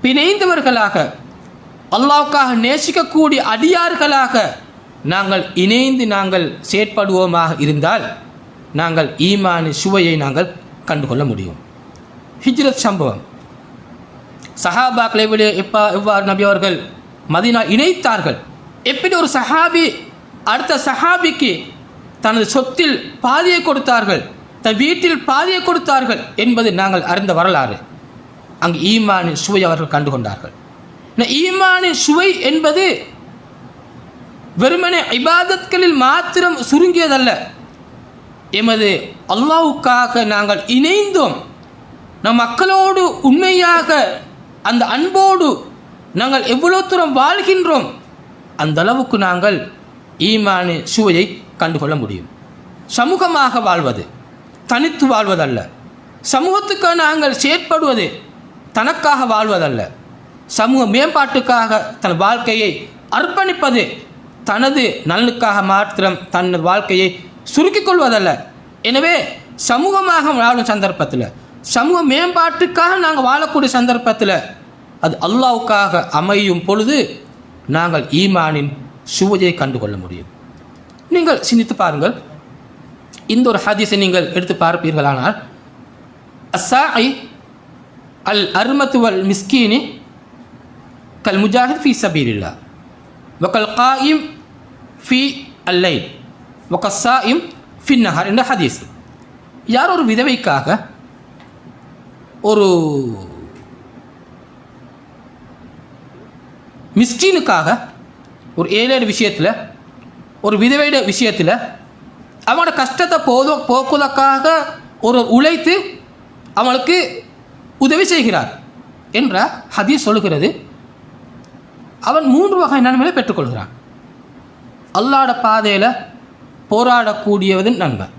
பிணைந்தவர்களாக அல்லாஹ்வுக்காக நேசிக்கக்கூடிய அடியார்களாக நாங்கள் இணைந்து நாங்கள் செயற்படுவோமாக இருந்தால் நாங்கள் ஈமானின் சுவையை நாங்கள் கண்டுகொள்ள முடியும். ஹிஜ்ரத் சம்பவம், சஹாபாக்களை விட எவ்வாறு நபி அவர்கள் மதீனா இணைத்தார்கள், எப்படி ஒரு சஹாபி அடுத்த சஹாபிக்கு தனது சொத்தில் பாதியை கொடுத்தார்கள், தன் வீட்டில் பாதியை கொடுத்தார்கள் என்பது நாங்கள் அறிந்த வரலாறு. அங்கு ஈமானின் சுவை அவர்கள் கண்டுகொண்டார்கள். ஈமானின் சுவை என்பது வெறுமனே இபாதத்களில் மாத்திரம் சுருங்கியதல்ல. எமது அல்லாஹ்வுக்காக நாங்கள் இணைந்தோம், நம் மக்களோடு உண்மையாக அந்த அன்போடு நாங்கள் எவ்வளோ தூரம் வாழ்கின்றோம், அந்த அளவுக்கு நாங்கள் ஈமானின் சுவையை கண்டுகொள்ள முடியும். சமூகமாக வாழ்வது தனித்து வாழ்வதல்ல, சமூகத்துக்காக நாங்கள் செயற்படுவது தனக்காக வாழ்வதல்ல, சமூக மேம்பாட்டுக்காக தன் வாழ்க்கையை அர்ப்பணிப்பது தனது நலனுக்காக மாத்திரம் தன் வாழ்க்கையை சுருக்கிக் கொள்வதல்ல. எனவே சமூகமாக வாழும் சந்தர்ப்பத்தில், சமூக மேம்பாட்டுக்காக நாங்கள் வாழக்கூடிய சந்தர்ப்பத்தில் அது அல்லாஹ்வுக்காக அமையும் பொழுது நாங்கள் ஈமானின் சுவையை கண்டுகொள்ள முடியும். நீங்கள் சிந்தித்து பாருங்கள், இந்த ஒரு ஹதீஸை நீங்கள் எடுத்து பார்ப்பீர்களானால், அஸ்ஸாஇ அல் அர்மத்து வல் மிஸ்கீனி கல் முஜாஹித் ஃபி சபீலில்லாஹ் வகல் காயிம் ஃபி அல்லைல் வகஸ்ஸாயிம் ஃபி நஹர் என்ற ஹதீஸ். யார் ஒரு விதவைக்காக, ஒரு மிஸ்கீனுக்காக, ஒரு ஏழை விஷயத்தில், ஒரு விதவைட விஷயத்தில் அவனோட கஷ்டத்தை போக்குவதற்காக ஒரு உழைத்து அவனுக்கு உதவி செய்கிறார் என்ற ஹதீஸ் சொல்லுகிறது. அவன் 3 வகை நன்மைகளை பெற்றுக்கொள்கிறான். அல்லாஹ்வுடைய பாதையில் போராடக்கூடியவன் நண்பன்.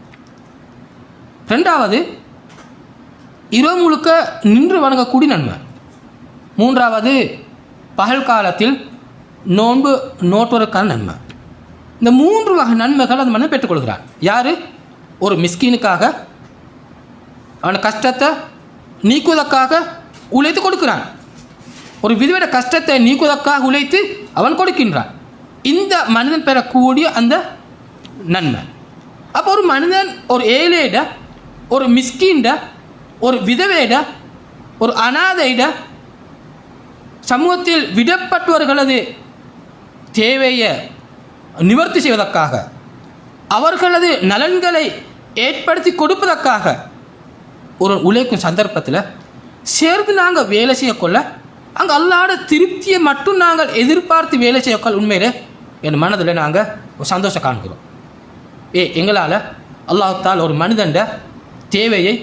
2வது, இரவு முழுக்க நின்று வணங்கக்கூடிய நண்பன். 3வது, பகல் காலத்தில் நோன்பு நோட்டுவதற்கான நன்மை. இந்த 3 வகை நன்மைகள் அந்த மனிதன் பெற்றுக்கொள்கிறான். யார்? ஒரு மிஸ்கீனுக்காக அவன் கஷ்டத்தை நீக்குவதற்காக உழைத்து கொடுக்கிறான். ஒரு விதவிட கஷ்டத்தை நீக்குவதற்காக உழைத்து அவன் கொடுக்கின்றான். இந்த மனிதன் பெறக்கூடிய அந்த நன்மை. அப்போ ஒரு மனிதன் ஒரு ஏழையிட, ஒரு மிஸ்கீன்ட, ஒரு விதவையிட, ஒரு அனாதையிட, சமூகத்தில் விடப்பட்டவர்களது தேவையை நிவர்த்தி செய்வதற்காக, அவர்களது நலன்களை ஏற்படுத்தி கொடுப்பதற்காக ஒரு உழைக்கும் சந்தர்ப்பத்தில் சேர்ந்து நாங்கள் வேலை செய்யக்கொள்ள, அங்கே அல்லாஹ்வுடைய திருப்தியை மட்டும் நாங்கள் எதிர்பார்த்து வேலை செய்யக்கொள்ள உண்மையிலே என் மனதில் நாங்கள் ஒரு சந்தோஷம் காண்கிறோம். எங்களால் அல்லாஹ் ஒரு மனிதண்ட தேவையை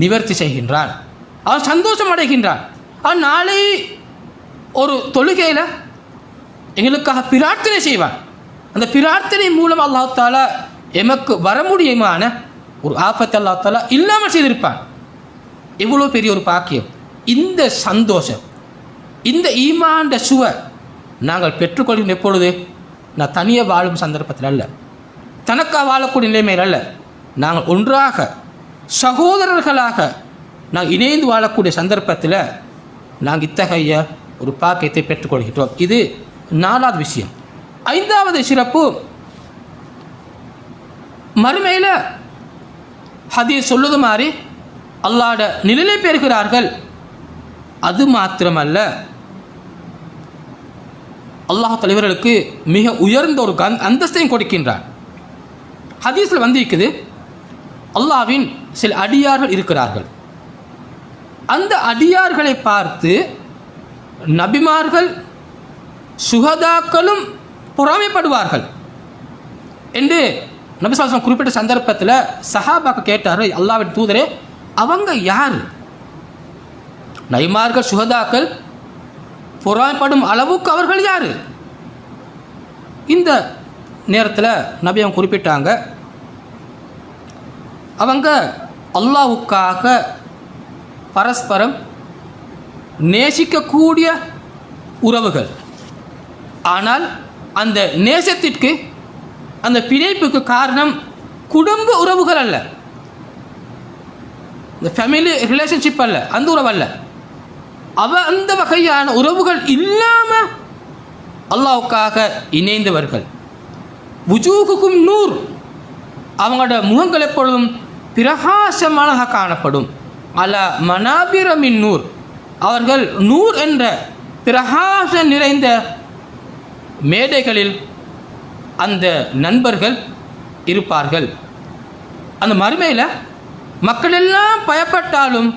நிவர்த்தி செய்கின்றான், அவன் சந்தோஷம் அடைகின்றான். அவன் நாளை ஒரு தொழுகையில் எங்களுக்காக பிரார்த்தனை செய்வான். அந்த பிரார்த்தனை மூலம் அல்லாஹ் தாலா எமக்கு வர முடியுமான ஒரு ஆபத்தை அல்லாஹ் தாலா இல்லாமல் செய்திருப்பான். எவ்வளோ பெரிய ஒரு பாக்கியம்! இந்த சந்தோஷம், இந்த ஈமான்ட சுவை நாங்கள் பெற்றுக்கொள்கின்ற எப்பொழுது? நான் தனியாக வாழும் சந்தர்ப்பத்தில் அல்ல, தனக்காக வாழக்கூடிய நிலைமையில் அல்ல, நாங்கள் ஒன்றாக சகோதரர்களாக நாங்கள் இணைந்து வாழக்கூடிய சந்தர்ப்பத்தில் நாங்கள் இத்தகைய ஒரு பாக்கியத்தை பெற்றுக்கொள்கின்றோம். இது 4வது விஷயம். 5வது சிறப்பு, மறுமையில் ஹதீஸ் சொல்லுது மாதிரி அல்லாஹ்வுடைய நிழலை பெறுகிறார்கள். அது மாத்திரமல்ல, அல்லாஹ் தலைவர்களுக்கு மிக உயர்ந்த ஒரு அந்தஸ்தையும் கொடுக்கின்றார். ஹதீஸில் இருக்குது, அல்லாஹ்வின் சில அடியார்கள் இருக்கிறார்கள். அந்த அடியார்களை பார்த்து நபிமார்கள் சுஹதாக்களும் பொறாமைப்படுவார்கள் என்று நபி ஸல்லல்லாஹு அலைஹி வஸல்லம் குறிப்பிட்ட சந்தர்ப்பத்தில் சஹாபாக்கள் கேட்டார்கள், அல்லாஹ்வின் தூதரே, அவங்க யார்? நபிமார்கள் சுஹதாக்கள் பொறாமைப்படும் அளவுக்கு அவர்கள் யார்? இந்த நேரத்தில் நபி அவங்க குறிப்பிட்டாங்க, அவங்க அல்லாஹ்வுக்காக பரஸ்பரம் நேசிக்கக்கூடிய உறவுகள். ஆனால் அந்த நேசத்திற்கு, அந்த பிணைப்புக்கு காரணம் குடும்ப உறவுகள் அல்ல, இந்த ஃபேமிலி ரிலேஷன்ஷிப் அல்ல, அந்த உறவு அல்ல. அந்த வகையான உறவுகள் இல்லாமல் அல்லாஹ்வுக்காக இணைந்தவர்கள். வுஜூஹுக்கும் நூர், அவங்களோட முகங்கள் எப்பொழுதும் பிரகாசமாக காணப்படும். அல மனாபிரமின் நூர், அவர்கள் நூர் என்ற பிரகாசம் நிறைந்த மேடைகளில் அந்த நண்பர்கள் இருப்பார்கள். அந்த மறுமையில் மக்கள் எல்லாம் பயப்பட்டாலும்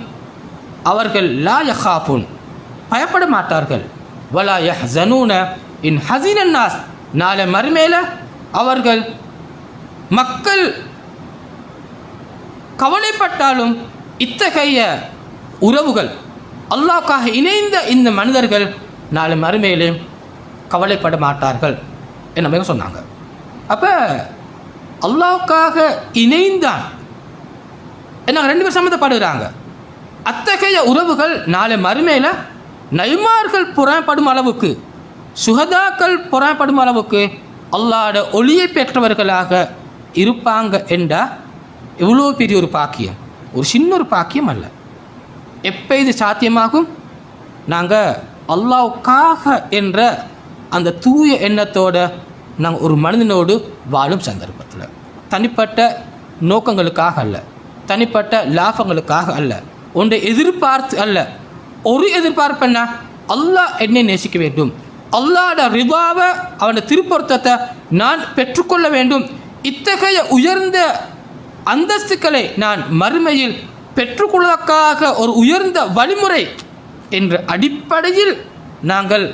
அவர்கள் லா யஹாஃபுன், பயப்பட மாட்டார்கள். வலா யஹ்ஸனூன இன் ஹஸினன் நாஸ், நாளை மறுமையில் அவர்கள் மக்கள் கவலைப்பட்டாலும் இத்தகைய உறவுகள், அல்லாஹ்வுக்காக இணைந்த இந்த மனிதர்கள் நாளை மறுமையிலே கவலைப்பட மாட்டார்கள் என்ன சொன்னாங்க. அப்போ அல்லாஹ்வுக்காக இணைந்தான் என்ன 2 பேர் சம்மந்தப்படுகிறாங்க. அத்தகைய உறவுகள் நாளை மறுமையில் நபிமார்கள் புறப்படும் அளவுக்கு, சுஹதாக்கள் புறப்படும் அளவுக்கு அல்லாஹ்வுடைய ஒளியை பெற்றவர்களாக இருப்பாங்க என்றால் எவ்வளோ பெரிய ஒரு பாக்கியம், ஒரு சின்ன ஒரு பாக்கியம் அல்ல. எப்போ இது சாத்தியமாகும்? நாங்கள் அல்லாஹ்வுக்காக என்ற அந்த தூய எண்ணத்தோடு நாங்கள் ஒரு மனிதனோடு வாழும் சந்தர்ப்பத்தில், தனிப்பட்ட நோக்கங்களுக்காக அல்ல, தனிப்பட்ட லாபங்களுக்காக அல்ல, ஒன்றை எதிர்பார்த்து அல்ல. ஒரு எதிர்பார்ப்பு என்ன? அல்லாஹ் என்னை நேசிக்க வேண்டும், அல்லாஹ்வுடைய ரிதாவை, அவனுடைய திருப்பொருத்தத்தை நான் பெற்றுக்கொள்ள வேண்டும். இத்தகைய உயர்ந்த அந்தஸ்துக்களை நான் மறுமையில் பெற்றுக்கொள்வதற்காக ஒரு உயர்ந்த வழிமுறை என்ற அடிப்படையில் நாங்கள்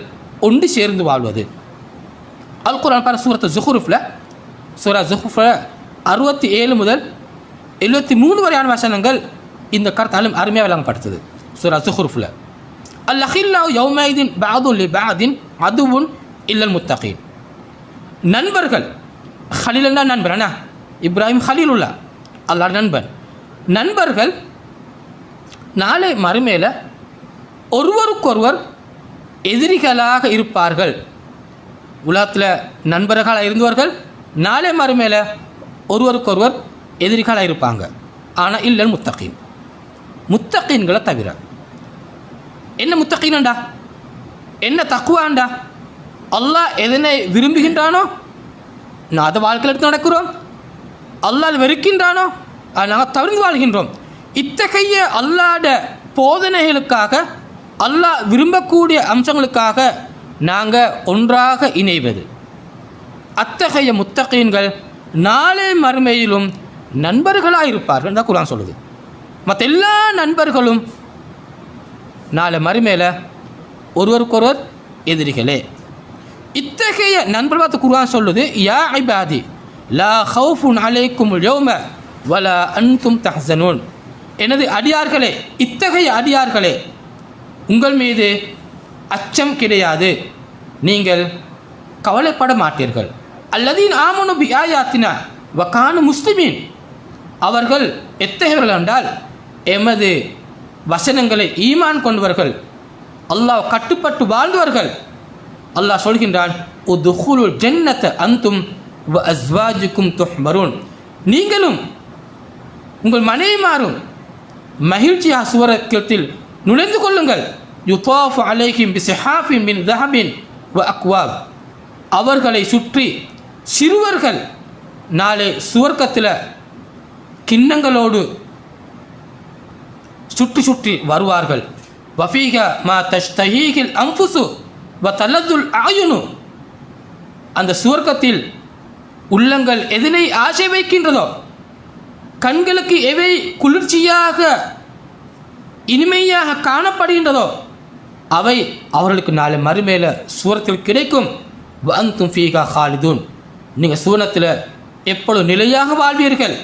ஒன்று சேர்ந்து வாழ்வது. அல் குர்ஆன் பார சூரா ஜுஹ்ருஃப்ல 67 முதல் 73 வரையான வசனங்கள் இந்த கருத்தாலும் அருமையாக விளங்கப்படுத்துது. சூரா ஜுஹ்ருஃப்ல அல்-அஹில்லாஹு யௌமைதின் பஅதுன் லிபஅதின் அதுவுன் இல்லல் முத்தகீன். நண்பர்கள், ஹலீலுல்லா நண்பனா, இப்ராஹிம் ஹலீலுல்லா அல்லாஹ் நண்பன். நண்பர்கள் நாளை மறுமையில் ஒருவருக்கொருவர் எதிரிகளாக இருப்பார்கள். உலகத்தில் நண்பர்களாக இருந்தவர்கள் நாளை மறுமையில் ஒருவருக்கொருவர் எதிரிகளாக இருப்பாங்க. ஆனால் இல்லல் முத்தகீன், முத்தகீன்களை தவிர. என்ன முத்தகீனண்டா? என்ன தக்குவாண்டா? அல்லாஹ் எதனை விரும்புகின்றானோ நான் அதை வாழ்க்கையில் எடுத்து நடக்கிறோம், அல்லாஹ் வெறுக்கின்றானோ நாங்கள் தவிர்த்து வாழ்கின்றோம். இத்தகைய அல்லாஹ்வுடைய போதனைகளுக்காக, அல்லாஹ் விரும்பக்கூடிய அம்சங்களுக்காக நாங்கள் ஒன்றாக இணைவது. அத்தகைய முத்தகீன்கள் நாளை மறுமையிலும் நண்பர்களாக இருப்பார்கள் தான் குர்ஆன் சொல்லுது. மற்ற எல்லா நண்பர்களும் நாளை மறுமையில் ஒருவருக்கொருவர் எதிரிகளே. இத்தகைய நண்பர் பார்த்து குர்ஆன் சொல்லுது, யா இபாதி லா ஹவுஃபுன் அலைக்குமுல் யௌம வலா அன்தும் தஹ்ஸனூன். எனது அடியார்களே, இத்தகைய அடியார்களே, உங்கள் மீது அச்சம் கிடையாது, நீங்கள் கவலைப்பட மாட்டீர்கள். அல்லதீன் ஆமனு பி ஆயாத்தினா வகானு முஸ்லிமீன். அவர்கள் எத்தகையவர்கள் என்றால் எமது வசனங்களை ஈமான் கொண்டவர்கள், அல்லாஹ் கட்டுப்பட்டு வாழ்ந்தவர்கள். அல்லாஹ் சொல்கின்றான், உதுகுலுல் ஜன்னத அன்தும் வ அஸ்வாஜுக்கும் துஹ்பரூன். நீங்களும் உங்கள் மனைவிமாரும் மகிழ்ச்சியாக சுவர்க்கத்தில் நுழைந்து கொள்ளுங்கள். யுதாஃபு அலைஹிம் பிஸிஹாஃபின் மின் தஹபின் வ அக்வாப். அவர்களை சுற்றி சிறுவர்கள் நாளை சுவர்க்கத்தில் கிண்ணங்களோடு சுற்றி சுற்றி வருவார்கள். வஃபீக மா தஷ்தஹீஹில் அன்ஃபுசு வ தலதுல் ஆயுனு. அந்த சுவர்க்கத்தில் உள்ளங்கள் எதனை ஆசை வைக்கின்றதோ, கண்களுக்கு எவை குளிர்ச்சியாக இனிமையாக காணப்படுகின்றதோ அவை அவர்களுக்கு நாளை மறுமையில சுவர்க்கத்தில் கிடைக்கும். வஅன்தும் ஃபீஹா ஹாலிதூன். நீங்கள் சுவனத்தில் எப்பொழுது நிலையாக வாழ்வீர்கள்.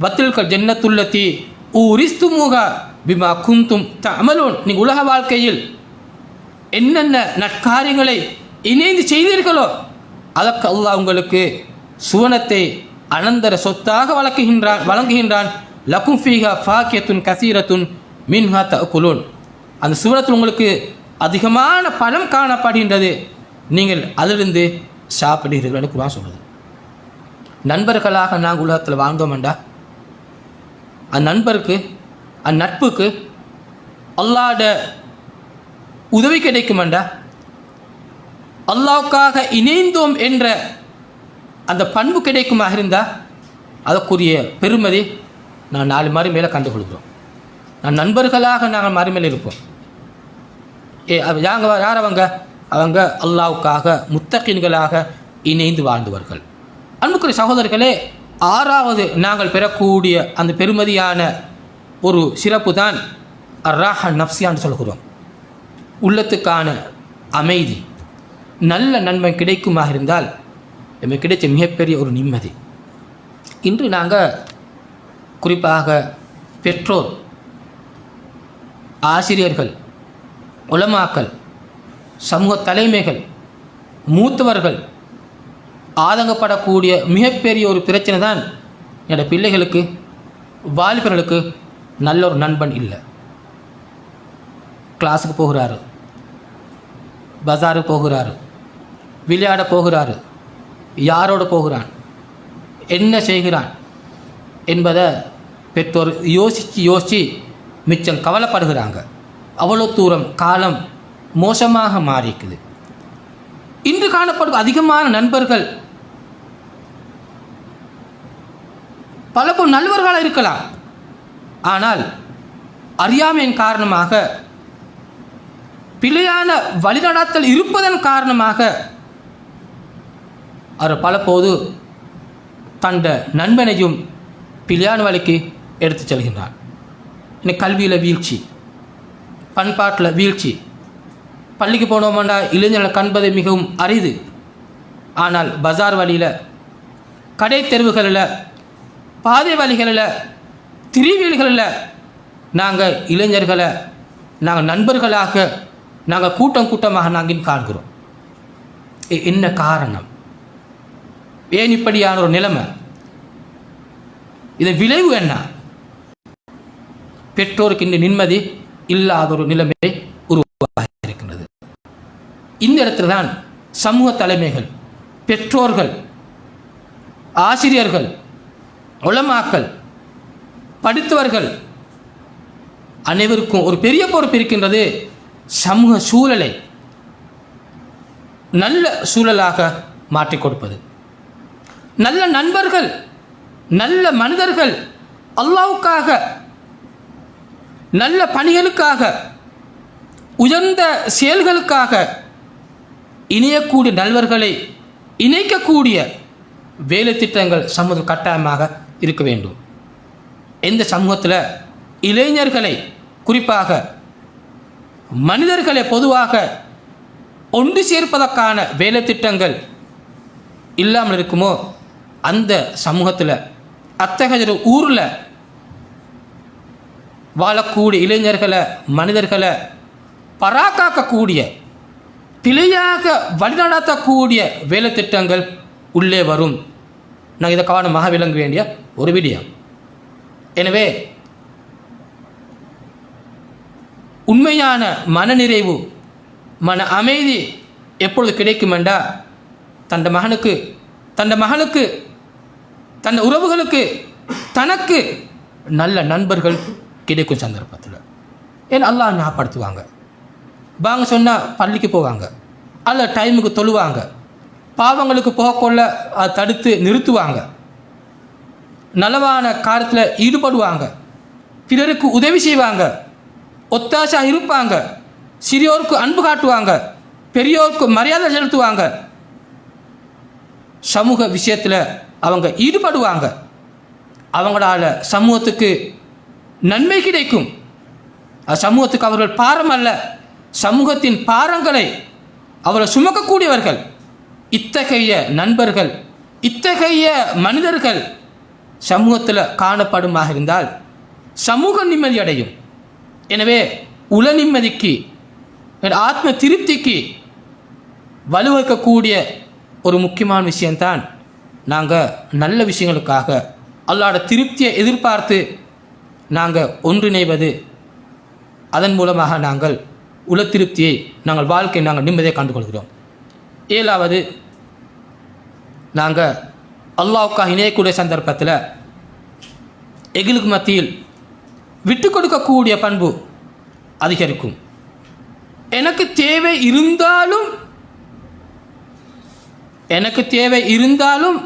வத்தில்கல் ஜன்னத்துல்லதி ஊரிஸ்துமுஹா பிமா குந்தும் தஅமலூன். நீங்கள் உலக வாழ்க்கையில் என்னென்ன நற்காரியங்களை இணைந்து செய்தீர்களோ அதற்கு அல்லாஹ் உங்களுக்கு சுவனத்தை அனந்தர சொத்தாக வழங்குகின்றான். லகும் ஃபீஹா ஃபாக்கியத்துன் கசீரத்துன் மின்ஹா தஅகுலூன். அந்த சுவனத்தில் உங்களுக்கு அதிகமான பலம் காணப்படுகின்றது, நீங்கள் அதிலிருந்து சாப்பிடுகிறீர்கள் என்று குர்ஆன் சொல்லுது. நண்பர்களாக நாங்கள் உலகத்தில் வாழ்ந்தோம்டா, அந்த நண்பருக்கு அந்த நட்புக்கு அல்லாஹ்ட உதவி கிடைக்குமெண்டா, அல்லாஹ்வுக்காக இணைந்தோம் என்ற அந்த பண்பு கிடைக்குமாக இருந்தால் அதற்குரிய பெருமதி நான் 4 மாறி மேலே கண்டுகொள்கிறோம். நான் நண்பர்களாக நாங்கள் மறுமையில் இருப்போம். யார் அவங்க அல்லாஹ்வுக்காக முத்தகீன்களாக இணைந்து வாழ்ந்தவர்கள். அன்புக்குரிய சகோதரர்களே, 6வது நாங்கள் பெறக்கூடிய அந்த பெருமதியான ஒரு சிறப்பு தான் அர்ராஹா நஃப்ஸியான்னு சொல்கிறோம். உள்ளத்துக்கான அமைதி. நல்ல நன்மை கிடைக்குமாக இருந்தால் எங்களுக்கு கிடைச்ச மிகப்பெரிய ஒரு நிம்மதி. இன்று நாங்கள் குறிப்பாக பெற்றோர், ஆசிரியர்கள், உலமாக்கள், சமூக தலைமைகள், மூத்தவர்கள் ஆதங்கப்படக்கூடிய மிகப்பெரிய ஒரு பிரச்சனை தான் என்னோடய பிள்ளைகளுக்கு, வாலிபர்களுக்கு நல்ல ஒரு நண்பன் இல்லை. கிளாஸுக்கு போகிறாரு, பஜாருக்கு போகிறாரு, விளையாட போகிறாரு, யாரோடு போகிறான், என்ன செய்கிறான் என்பதை பெற்றோர் யோசித்து மிச்சம் கவலைப்படுகிறாங்க. அவ்வளோ தூரம் காலம் மோசமாக மாறிக்குது. இன்று காணப்படும் அதிகமான நண்பர்கள் பல நல்லவர்களாக இருக்கலாம், ஆனால் அறியாமையின் காரணமாக, பிழையான வழிநடத்தல் இருப்பதன் காரணமாக அவர் பலபோது தண்ட நண்பனையும் பிழையான வழிக்கு எடுத்து செல்கின்றான். இன்னைக்கு கல்வியில் வீழ்ச்சி, பண்பாட்டில் வீழ்ச்சி. பள்ளிக்கு போனோம்னா இளைஞர்களை காண்பது மிகவும் அரிது. ஆனால் பஜார் வழியில், கடை தெருவுகளில், பாதை வழிகளில், திரிவீல்களில் நாங்கள் இளைஞர்களை நாங்கள் நண்பர்களாக நாங்கள் கூட்டம் கூட்டமாக நாங்கள் காண்கிறோம். என்ன காரணம்? ஏன் இப்படியான ஒரு நிலைமை? இதன் விளைவு என்ன? பெற்றோருக்கு இந்த நிம்மதி இல்லாத ஒரு நிலைமை உருவாக இருக்கின்றது. இந்த இடத்துல தான் சமூக தலைமைகள், பெற்றோர்கள், ஆசிரியர்கள், உலமாக்கள், படித்தவர்கள் அனைவருக்கும் ஒரு பெரிய பொறுப்பு இருக்கின்றது. சமூக சூழலை நல்ல சூழலாக மாற்றிக் கொடுப்பது. நல்ல நண்பர்கள், நல்ல மனிதர்கள், அல்லாஹ்வுக்காக, நல்ல பணிகளுக்காக, உயர்ந்த செயல்களுக்காக இணையக்கூடிய நல்வர்களை இணைக்கக்கூடிய வேலை திட்டங்கள் சமூகத்தில் கட்டாயமாக இருக்க வேண்டும். எந்த சமூகத்தில் இளைஞர்களை, குறிப்பாக மனிதர்களை பொதுவாக ஒன்று சேர்ப்பதற்கான வேலை திட்டங்கள் இல்லாமல் இருக்குமோ அந்த சமூகத்தில், அத்தகைய ஊரில் வாழக்கூடிய இளைஞர்களை, மனிதர்களை பராக்காக்கக்கூடிய, பிழையாக வழிநடத்தக்கூடிய வேலை திட்டங்கள் உள்ளே வரும். நான் இதை கவனமாக விளங்க வேண்டிய ஒரு விடயம். எனவே உண்மையான மனநிறைவு, மன அமைதி எப்பொழுது கிடைக்கும் என்றால் தன் மகனுக்கு, தன் மகளுக்கு, தன் உறவுகளுக்கு, தனக்கு நல்ல நண்பர்கள் கிடைக்கும் சந்தர்ப்பத்தில். ஏன்னா அல்லாஹ் ஞாபகப்படுத்துவாங்க. வாங்க சொன்னால் பள்ளிக்கு போவாங்க, அல்ல டைமுக்கு தொழுவாங்க, பாவங்களுக்கு போகக்கொள்ள அதை தடுத்து நிறுத்துவாங்க, நலவான காரியத்தில் ஈடுபடுவாங்க, பிறருக்கு உதவி செய்வாங்க, ஒத்தாசா இருப்பாங்க, சிறியோருக்கு அன்பு காட்டுவாங்க, பெரியோருக்கு மரியாதை செலுத்துவாங்க, சமூக விஷயத்தில் அவங்க ஈடுபடுவாங்க. அவங்களால சமூகத்துக்கு நன்மை கிடைக்கும். சமூகத்துக்கு அவர்கள் பாரம் அல்ல, சமூகத்தின் பாரங்களை அவர்கள் சுமக்கக்கூடியவர்கள். இத்தகைய நண்பர்கள், இத்தகைய மனிதர்கள் சமூகத்தில் காணப்படுமாக இருந்தால் சமூக நிம்மதி அடையும். எனவே உள நிம்மதிக்கு, ஆத்ம திருப்திக்கு வலுவக்கக்கூடிய ஒரு முக்கியமான விஷயம்தான் நாங்கள் நல்ல விஷயங்களுக்காக அல்லாஹ்வோட திருப்தியை எதிர்பார்த்து நாங்கள் ஒன்றிணைவது. அதன் மூலமாக நாங்கள் உள திருப்தியை, நாங்கள் வாழ்க்கையை நாங்கள் நிம்மதியை கண்டுகொள்கிறோம். 7வது, நாங்கள் அல்லாஹ்வுக்காக இணையக்கூடிய சந்தர்ப்பத்தில் எங்களுக்கு மத்தியில் விட்டு கொடுக்கக்கூடிய பண்பு அதிகரிக்கும். எனக்கு தேவை இருந்தாலும்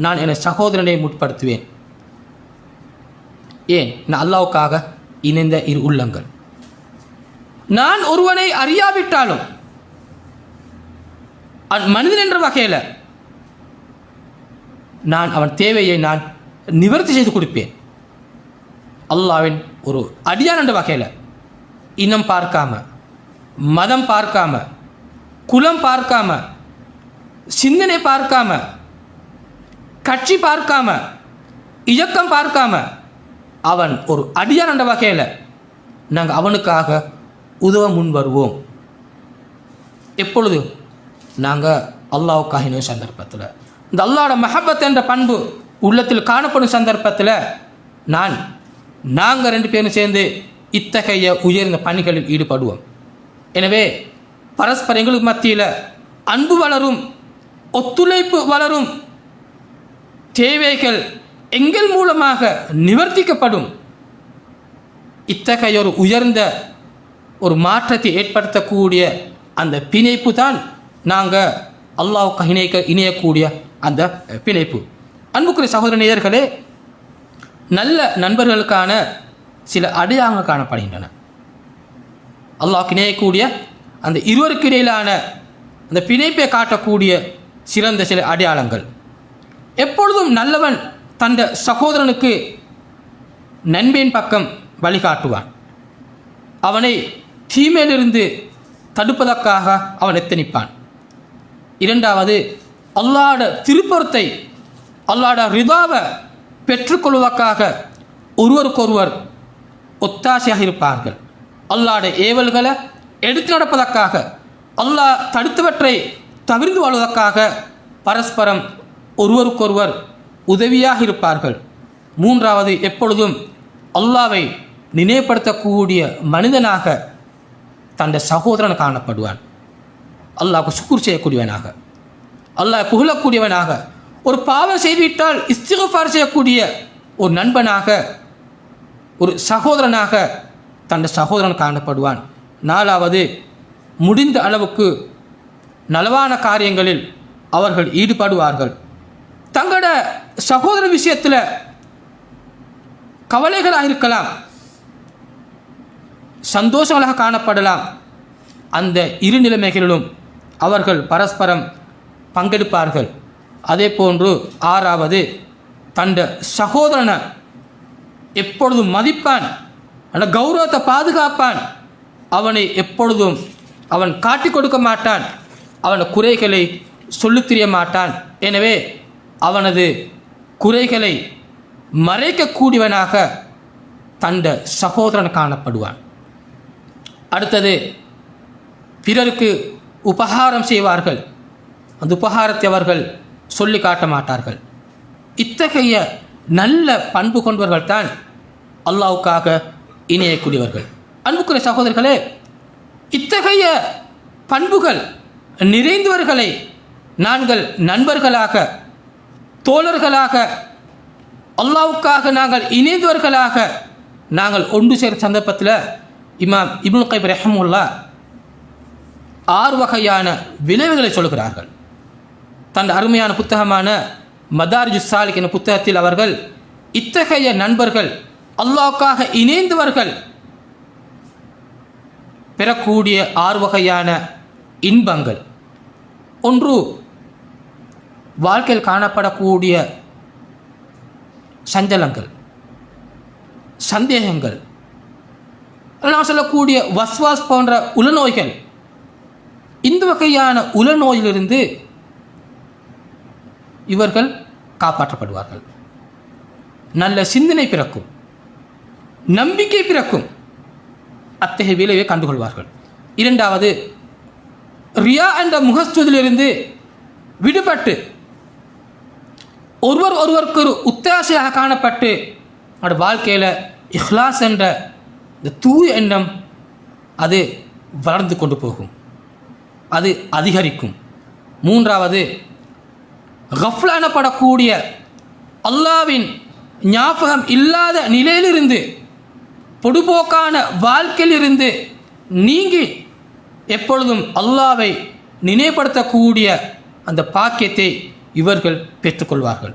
நான் என் சகோதரனை முற்படுத்துவேன். ஏன்? நான் அல்லாஹ்வுக்காக இணைந்த இரு உள்ளங்கள். நான் ஒருவனை அறியாவிட்டாலும் மனிதன் என்ற வகையில் நான் அவன் தேவையை நான் நிவர்த்தி செய்து கொடுப்பேன். அல்லாஹ்வின் ஒரு அடியான் என்ற வகையில் இனம் பார்க்காம, மதம் பார்க்காம, குலம் பார்க்காம, சிந்தனை பார்க்காம, கட்சி பார்க்காம, இயக்கம் பார்க்காம, அவன் ஒரு அடியான் என்ற வகையில் நாங்கள் அவனுக்காக உதவ முன் வருவோம். எப்பொழுது? நாங்கள் அல்லாஹ்வுக்காக இணைய சந்தர்ப்பத்தில், இந்த அல்லாஹ்வோட மஹப்பத் என்ற பண்பு உள்ளத்தில் காணப்படும் சந்தர்ப்பத்தில் நாங்கள் 2 பேரும் சேர்ந்து இத்தகைய உயர்ந்த பணிகளில் ஈடுபடுவோம். எனவே பரஸ்பர எங்களுக்கு மத்தியில் அன்பு வளரும், ஒத்துழைப்பு வளரும், தேவைகள் எங்கள் மூலமாக நிவர்த்திக்கப்படும். இத்தகைய ஒரு உயர்ந்த ஒரு மாற்றத்தை ஏற்படுத்தக்கூடிய அந்த பிணைப்பு தான் நாங்கள் அல்லாஹ்வுக்கு இணையக்கூடிய அந்த பிணைப்பு. அன்புக்குரிய சகோதர நேயர்களே, நல்ல நண்பர்களுக்கான சில அடையாளங்கள் காணப்படுகின்றன. அல்லாஹ்வுக்கு இணையக்கூடிய அந்த இருவருக்கு இடையிலான அந்த பிணைப்பை காட்டக்கூடிய சிறந்த சில அடையாளங்கள். எப்பொழுதும் நல்லவன் தன் சகோதரனுக்கு நன்மையின் பக்கம் வழிகாட்டுவான். அவனை தீமையிலிருந்து தடுப்பதற்காக அவன் எத்தனிப்பான். 2வது, அல்லாஹ்வோட திருப்பொருத்தை, அல்லாஹ்வோட ரிதாவை பெற்றுக்கொள்வதற்காக ஒருவருக்கொருவர் ஒத்தாசையாக இருப்பார்கள். அல்லாஹ்வோட ஏவல்களை எடுத்து நடப்பதற்காக, அல்லாஹ் தடுத்தவற்றை தவிர்த்து வாழ்வதற்காக பரஸ்பரம் ஒருவருக்கொருவர் உதவியாக இருப்பார்கள். 3வது, எப்பொழுதும் அல்லாஹ்வை நினைவுபடுத்தக்கூடிய மனிதனாக தன் சகோதரன் காணப்படுவான். அல்லாஹ்வுக்கு சுக்ர் செய்யக்கூடியவனாக, அல்லாஹ் புகழக்கூடியவனாக, ஒரு பாவம் செய்துவிட்டால் இஸ்திக்ஃபார் செய்யக்கூடிய ஒரு நண்பனாக, ஒரு சகோதரனாக தன் சகோதரன் காணப்படுவான். 4வது, முடிந்த அளவுக்கு நலவான காரியங்களில் அவர்கள் ஈடுபடுவார்கள். தங்களோட சகோதர விஷயத்தில் கவலைகளாக இருக்கலாம், சந்தோஷங்களாக காணப்படலாம். அந்த இரு நிலைமைகளிலும் அவர்கள் பரஸ்பரம் பங்கெடுப்பார்கள். அதே போன்று 6வது, தன் சகோதரனை எப்பொழுதும் மதிப்பான், அந்த கௌரவத்தை பாதுகாப்பான். அவனை எப்பொழுதும் அவன் காட்டிக் கொடுக்க மாட்டான், அவன் குறைகளை சொல்லித் தெரிய மாட்டான். எனவே அவனது குறைகளை மறைக்கக்கூடியவனாக தன் சகோதரன் காணப்படுவான். அடுத்தது, பிறருக்கு உபகாரம் செய்வார்கள். அந்த உபகாரத்தை அவர்கள் சொல்லி காட்ட மாட்டார்கள். இத்தகைய நல்ல பண்பு கொண்டவர்கள் தான் அல்லாஹ்வுக்காக இணையக்கூடியவர்கள். அன்புக்குரிய சகோதரர்களே, இத்தகைய பண்புகள் நிறைந்தவர்களை நாங்கள் நண்பர்களாக, தோழர்களாக அல்லாஹ்வுக்காக நாங்கள் இணைந்தவர்களாக நாங்கள் ஒன்று சேர சந்தர்ப்பத்தில் இமாம் இப்னு கைம் ரஹ்மத்துல்லாஹ் 6 வகையான விளைவுகளை சொல்கிறார்கள். தன் அருமையான புத்தகமான மதாரிஜுஸ் சாலிக் என்ற புத்தகத்தில் அவர்கள் இத்தகைய நண்பர்கள் அல்லாஹ்வுக்காக இணைந்தவர்கள் பெறக்கூடிய 6 வகையான இன்பங்கள். ஒன்று, வாழ்க்கையில் காணப்படக்கூடிய சஞ்சலங்கள், சந்தேகங்கள், நான் சொல்லக்கூடிய வஸ்வாஸ் போன்ற உளநோய்கள். இந்த வகையான உளநோயிலிருந்து இவர்கள் காப்பாற்றப்படுவார்கள். நல்ல சிந்தனை பிறக்கும், நம்பிக்கை பிறக்கும். அத்தகைய விளைவை கண்டுகொள்வார்கள். இரண்டாவது, ரியா என்ற முகஸ்துதிலிருந்து விடுபட்டு ஒருவருக்கு ஒரு உத்தாசையாக காணப்பட்டு அவருடைய வாழ்க்கையில் இஹ்லாஸ் என்ற இந்த தூய எண்ணம் அது வளர்ந்து கொண்டு போகும், அது அதிகரிக்கும். மூன்றாவது, கஃப்லா எனப்படக்கூடிய அல்லாஹ்வின் ஞாபகம் இல்லாத நிலையிலிருந்து பொடுபோக்கான வாழ்க்கையிலிருந்து நீங்கி எப்பொழுதும் அல்லாஹ்வை நினைவுபடுத்தக்கூடிய அந்த பாக்கியத்தை இவர்கள் பெற்றுக்கொள்வார்கள்.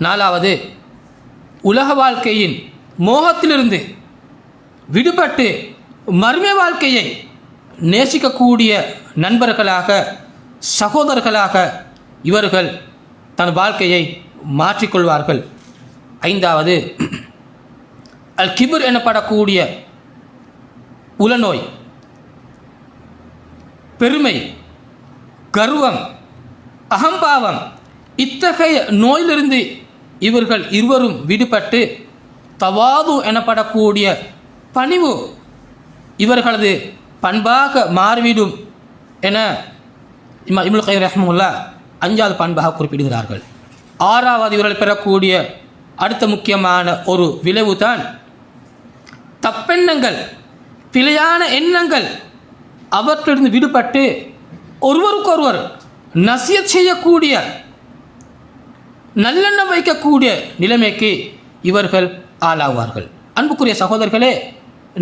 நாலாவது, உலக வாழ்க்கையின் மோகத்திலிருந்து விடுபட்டு மர்ம வாழ்க்கையை நேசிக்கக்கூடிய நண்பர்களாக, சகோதரர்களாக இவர்கள் தன் வாழ்க்கையை மாற்றிக்கொள்வார்கள். ஐந்தாவது, அல் கிபர் எனப்படக்கூடிய உளநோய், பெருமை, கர்வம், அகம்பாவம், இத்தகைய நோயிலிருந்து இவர்கள் இருவரும் விடுபட்டு தவாது எனப்படக்கூடிய பணிவு இவர்களது பண்பாக மாறிவிடும் என இப்னு கைம் ரஹ்மத்துல்லாஹ் 5வது பண்பாக குறிப்பிடுகிறார்கள். 6வது, இவர்கள் பெறக்கூடிய அடுத்த முக்கியமான ஒரு விளைவு தான் தப்பெண்ணங்கள், பிழையான எண்ணங்கள். அவற்றிலிருந்து விடுபட்டு ஒருவருக்கொருவர் நசியத் செய்யக்கூடிய, நல்லெண்ணம் வைக்கக்கூடிய நிலைமைக்கு இவர்கள் ஆளாவார்கள். அன்புக்குரிய சகோதரர்களே,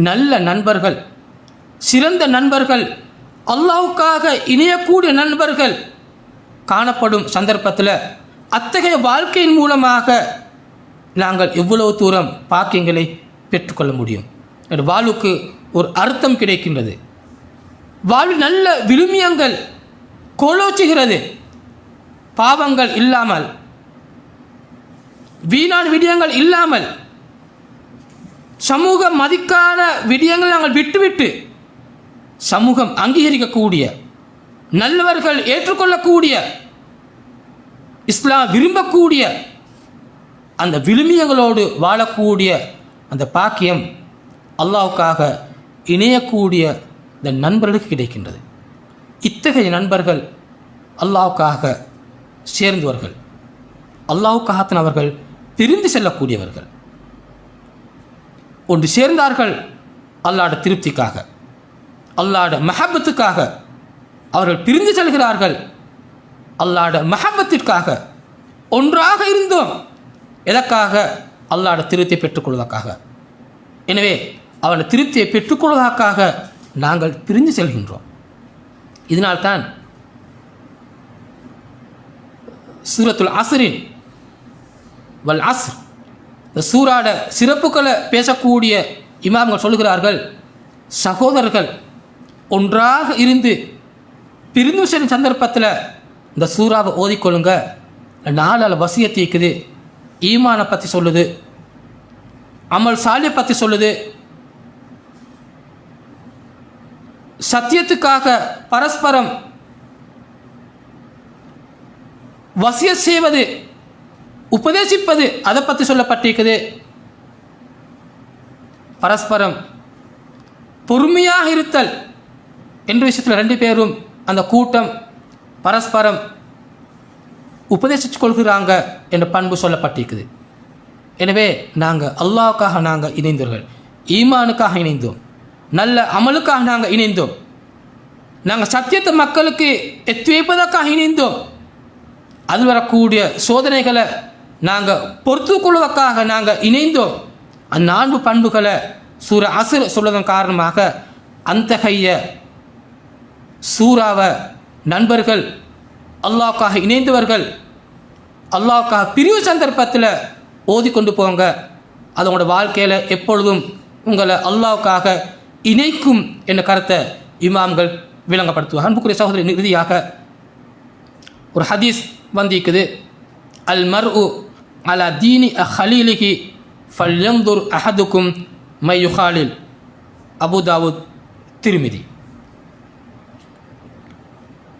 நல்ல நண்பர்கள், சிறந்த நண்பர்கள், அல்லாஹ்வுக்காக இணையக்கூடிய நண்பர்கள் காணப்படும் சந்தர்ப்பத்தில் அத்தகைய வாழ்க்கையின் மூலமாக நாங்கள் எவ்வளவு தூரம் பாக்கியங்களை பெற்றுக்கொள்ள முடியும். வாழ்வுக்கு ஒரு அர்த்தம் கிடைக்கின்றது. வாழ்வில் நல்ல விழுமியங்கள் கோலோச்சுகிறது. பாவங்கள் இல்லாமல், வீணான விடயங்கள் இல்லாமல், சமூகம் மதிக்கான விடயங்கள் நாங்கள் விட்டுவிட்டு சமூகம் அங்கீகரிக்கக்கூடிய, நல்லவர்கள் ஏற்றுக்கொள்ளக்கூடிய, இஸ்லாம் விரும்பக்கூடிய அந்த விழுமியங்களோடு வாழக்கூடிய அந்த பாக்கியம் அல்லாஹ்வுக்காக இணையக்கூடிய இந்த நண்பர்களுக்கு கிடைக்கின்றது. இத்தகைய நண்பர்கள் அல்லாஹ்வுக்காக சேர்ந்தவர்கள், அல்லாஹ்வுக்காகத்தான் அவர்கள் பிரிந்து செல்லக்கூடியவர்கள். ஒன்று சேர்ந்தார்கள் அல்லாஹ்வுடைய திருப்திக்காக, அல்லாஹ்வுடைய மஹப்பத்துக்காக. அவர்கள் பிரிந்து செல்கிறார்கள் அல்லாஹ்வுடைய மஹப்பத்திற்காக. ஒன்றாக இருந்தோம் எதற்காக? அல்லாஹ்வுடைய திருப்தியை பெற்றுக்கொள்வதற்காக. எனவே அவருடைய திருப்தியை பெற்றுக்கொள்வதற்காக நாங்கள் பிரிந்து செல்கின்றோம். இதனால்தான் சூரத்துல் அஸ்ரின் வல் அஸ்ர், இந்த சூராட சிறப்புகளை பேசக்கூடிய இமாம்கள் சொல்கிறார்கள், சகோதரர்கள் ஒன்றாக இருந்து பிரிந்து செல்லும் சந்தர்ப்பத்தில் இந்த சூறாவை ஓதிக்கொள்ளுங்க. 4 வசியத்து இருக்குது. ஈமானை பற்றி சொல்லுது, அமல் சாலியை பற்றி சொல்லுது, சத்தியத்துக்காக பரஸ்பரம் வசியத் செய்வது, உபதேசிப்பது, அதை பற்றி சொல்லப்பட்டிருக்குது. பரஸ்பரம் பொறுமையாக இருத்தல் என்ற விஷயத்தில் 2 பேரும் அந்த கூட்டம் பரஸ்பரம் உபதேசித்து கொள்கிறாங்க என்ற பண்பு சொல்லப்பட்டிருக்குது. எனவே நாங்கள் அல்லாஹ்வுக்காக நாங்கள் இணைந்தவர்கள், ஈமானுக்காக இணைந்தோம், நல்ல அமலுக்காக நாங்கள் இணைந்தோம், நாங்கள் சத்தியத்தை மக்களுக்கு எத்தி வைப்பதற்காக இணைந்தோம். அதில் வரக்கூடிய சோதனைகளை நாங்கள் பொறுத்து கொள்வதற்காக நாங்கள் இணைந்தோம். அந்த 4 பண்புகளை சூரா அஸ்ர் சொல்வதன் காரணமாக அத்தகைய சூறாவை நண்பர்கள், அல்லாஹ்வுக்காக இணைந்தவர்கள், அல்லாஹ்வுக்காக பிரிவு சந்தர்ப்பத்தில் ஓதிக்கொண்டு போங்க. அது உங்களோட வாழ்க்கையில் எப்பொழுதும் உங்களை அல்லாஹ்வுக்காக இணைக்கும் என்ற கருத்தை இமாம்கள் விளங்கப்படுத்துவார். அன்புக்குரிய சகோதரி, இறுதியாக ஒரு ஹதீஸ் வந்திருக்குது. அல் மர்உ அலா தீனி ஹலீலிஹி ஃபல்யன்துர் அஹதுக்கும் மை யுஹாலில். அபு தாவூத், திர்மிதி.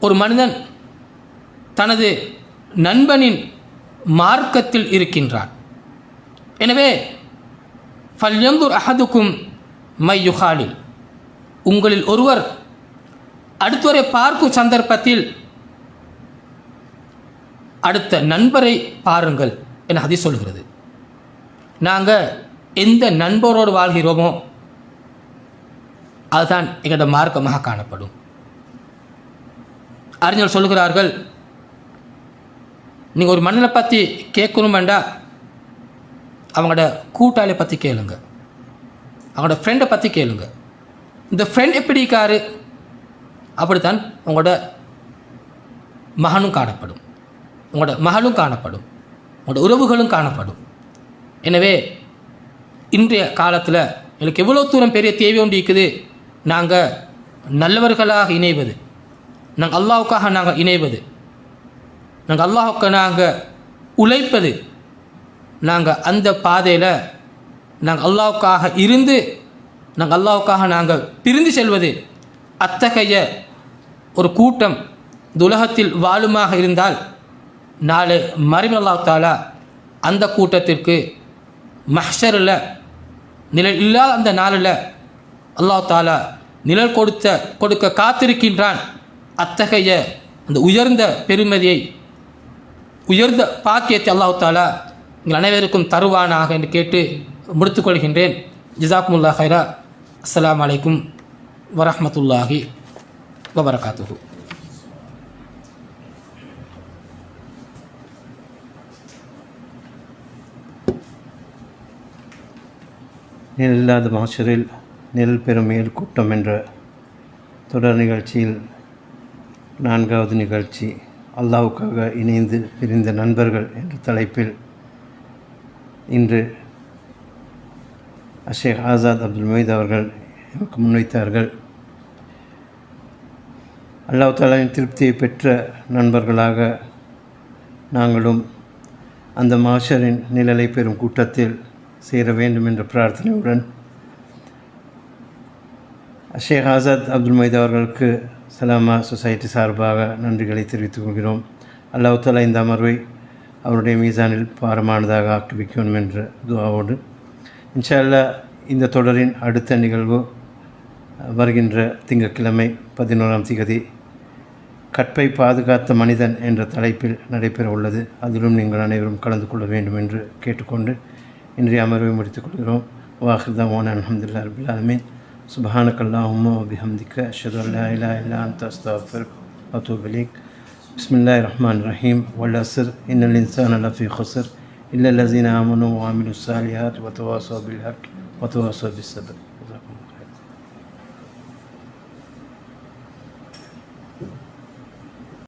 ஒரு மனிதன் தனது நண்பனின் மார்க்கத்தில் இருக்கின்றான். எனவே ஃபல்யன்துர் அஹதுக்கும் மை யுஹாலில், உங்களில் ஒருவர் அடுத்தவரை பார்க்கும் சந்தர்ப்பத்தில் அடுத்த நண்பரை பாருங்கள் என ஹதீஸ் சொல்கிறது. நாங்கள் எந்த நண்பரோடு வாழ்கிறோமோ அதுதான் எங்களோட மார்க்கமாக காணப்படும். அறிஞர் சொல்கிறார்கள், நீங்கள் ஒரு மன்னனை பற்றி கேட்கணுமெண்டா அவங்களோட கூட்டாளியை பற்றி கேளுங்க, அவங்களோட ஃப்ரெண்டை பற்றி கேளுங்க. இந்த ஃப்ரெண்ட் எப்படி இருக்காரு, அப்படித்தான் உங்களோட மகனும் காணப்படும், உங்களோட மகளும் காணப்படும், உங்களோட உறவுகளும் காணப்படும். எனவே இன்றைய காலத்தில் எனக்கு எவ்வளோ தூரம் பெரிய தேவை ஒன்று இருக்குது. நாங்கள் நல்லவர்களாக இணைவது, நாங்கள் அல்லாஹ்வுக்காக நாங்கள் இணைவது, நாங்கள் அல்லாஹ்வுக்கு நாங்கள் உழைப்பது, நாங்கள் அந்த பாதையில் நாங்கள் அல்லாஹ்வுக்காக இருந்து நாங்கள் அல்லாஹ்வுக்காக நாங்கள் பிரிந்து செல்வது, அத்தகைய ஒரு கூட்டம் இந்த உலகத்தில் வாழுமாக இருந்தால் நாளை மறுமை அல்லாஹ் தஆலா அந்த கூட்டத்திற்கு மஹ்ஷரில் நிழல் இல்லாத அந்த நாளில் அல்லாஹ் தஆலா நிழல் கொடுக்க காத்திருக்கின்றான். அத்தகைய அந்த உயர்ந்த பெருமதியை, உயர்ந்த பாக்கியத்தை அல்லாஹ் தஆலா எங்கள் அனைவருக்கும் தருவானாக என்று கேட்டு முடித்துக்கொள்கின்றேன். ஜஸாக்குமுல்லாஹ் ஹைரா. அஸ்ஸலாமு அலைக்கும் வரஹ்மத்துல்லாஹி வபரகாத்துஹு. நிழலில்லாத மாஷரில் நிழல் பெறும் மேல் கூட்டம் என்ற தொடர் நிகழ்ச்சியில் 4வது நிகழ்ச்சி அல்லாஹ்வுக்காக இணைந்து பிரிந்த நண்பர்கள் என்ற தலைப்பில் இன்று ஷேக் ஆசாத் அப்துல் முயீத் அவர்கள் எனக்கு முன்வைத்தார்கள். அல்லாஹ் தஆலாவின் திருப்தியை பெற்ற நண்பர்களாக நாங்களும் அந்த மாஷரின் நிழலை பெறும் கூட்டத்தில் சேர வேண்டும் என்ற பிரார்த்தனையுடன் ஷேக் ஆசாத் அப்துல் முயீத் அவர்களுக்கு சலாமா சொசைட்டி சார்பாக நன்றிகளை தெரிவித்துக் கொள்கிறோம். அல்லாஹ் தஆலா இந்த அமர்வை அவருடைய மீசானில் பாரமானதாக ஆக்கி வைக்கணும் என்ற துஆவோடு இன்ஷா அல்லாஹ் இந்த தொடரின் அடுத்த நிகழ்வு வருகின்ற திங்கட்கிழமை 11ஆம் திகதி கற்பை பாதுகாத்த மனிதன் என்ற தலைப்பில் நடைபெற உள்ளது. அதிலும் நீங்கள் அனைவரும் கலந்து கொள்ள வேண்டும் என்று கேட்டுக்கொண்டு இன்றைய அமர்வை முடித்துக் கொள்கிறோம். வாஹிர் தஅவானா அல்ஹம்துலில்லாஹி ரப்பில் ஆலமீன். சுப்ஹானக அல்லாஹும்ம வ பிஹம்திக அஷ்ஹது அல்லா இலாஹா இல்லா அன்த அஸ்தக்ஃபிருக வ அத்தூபு இலைக். பிஸ்மில்லாஹிர் ரஹ்மானிர் ரஹீம். வல் அஸ்ர் இன்னல் இன்சான லஃபீ குஸ்ர் இல்லல் லஸீன ஆமனூ வ அமிலுஸ் ஸாலிஹாத்தி வ தவாஸவ் பில் ஹக் வ தவாஸவ் பிஸ் ஸப்ர்.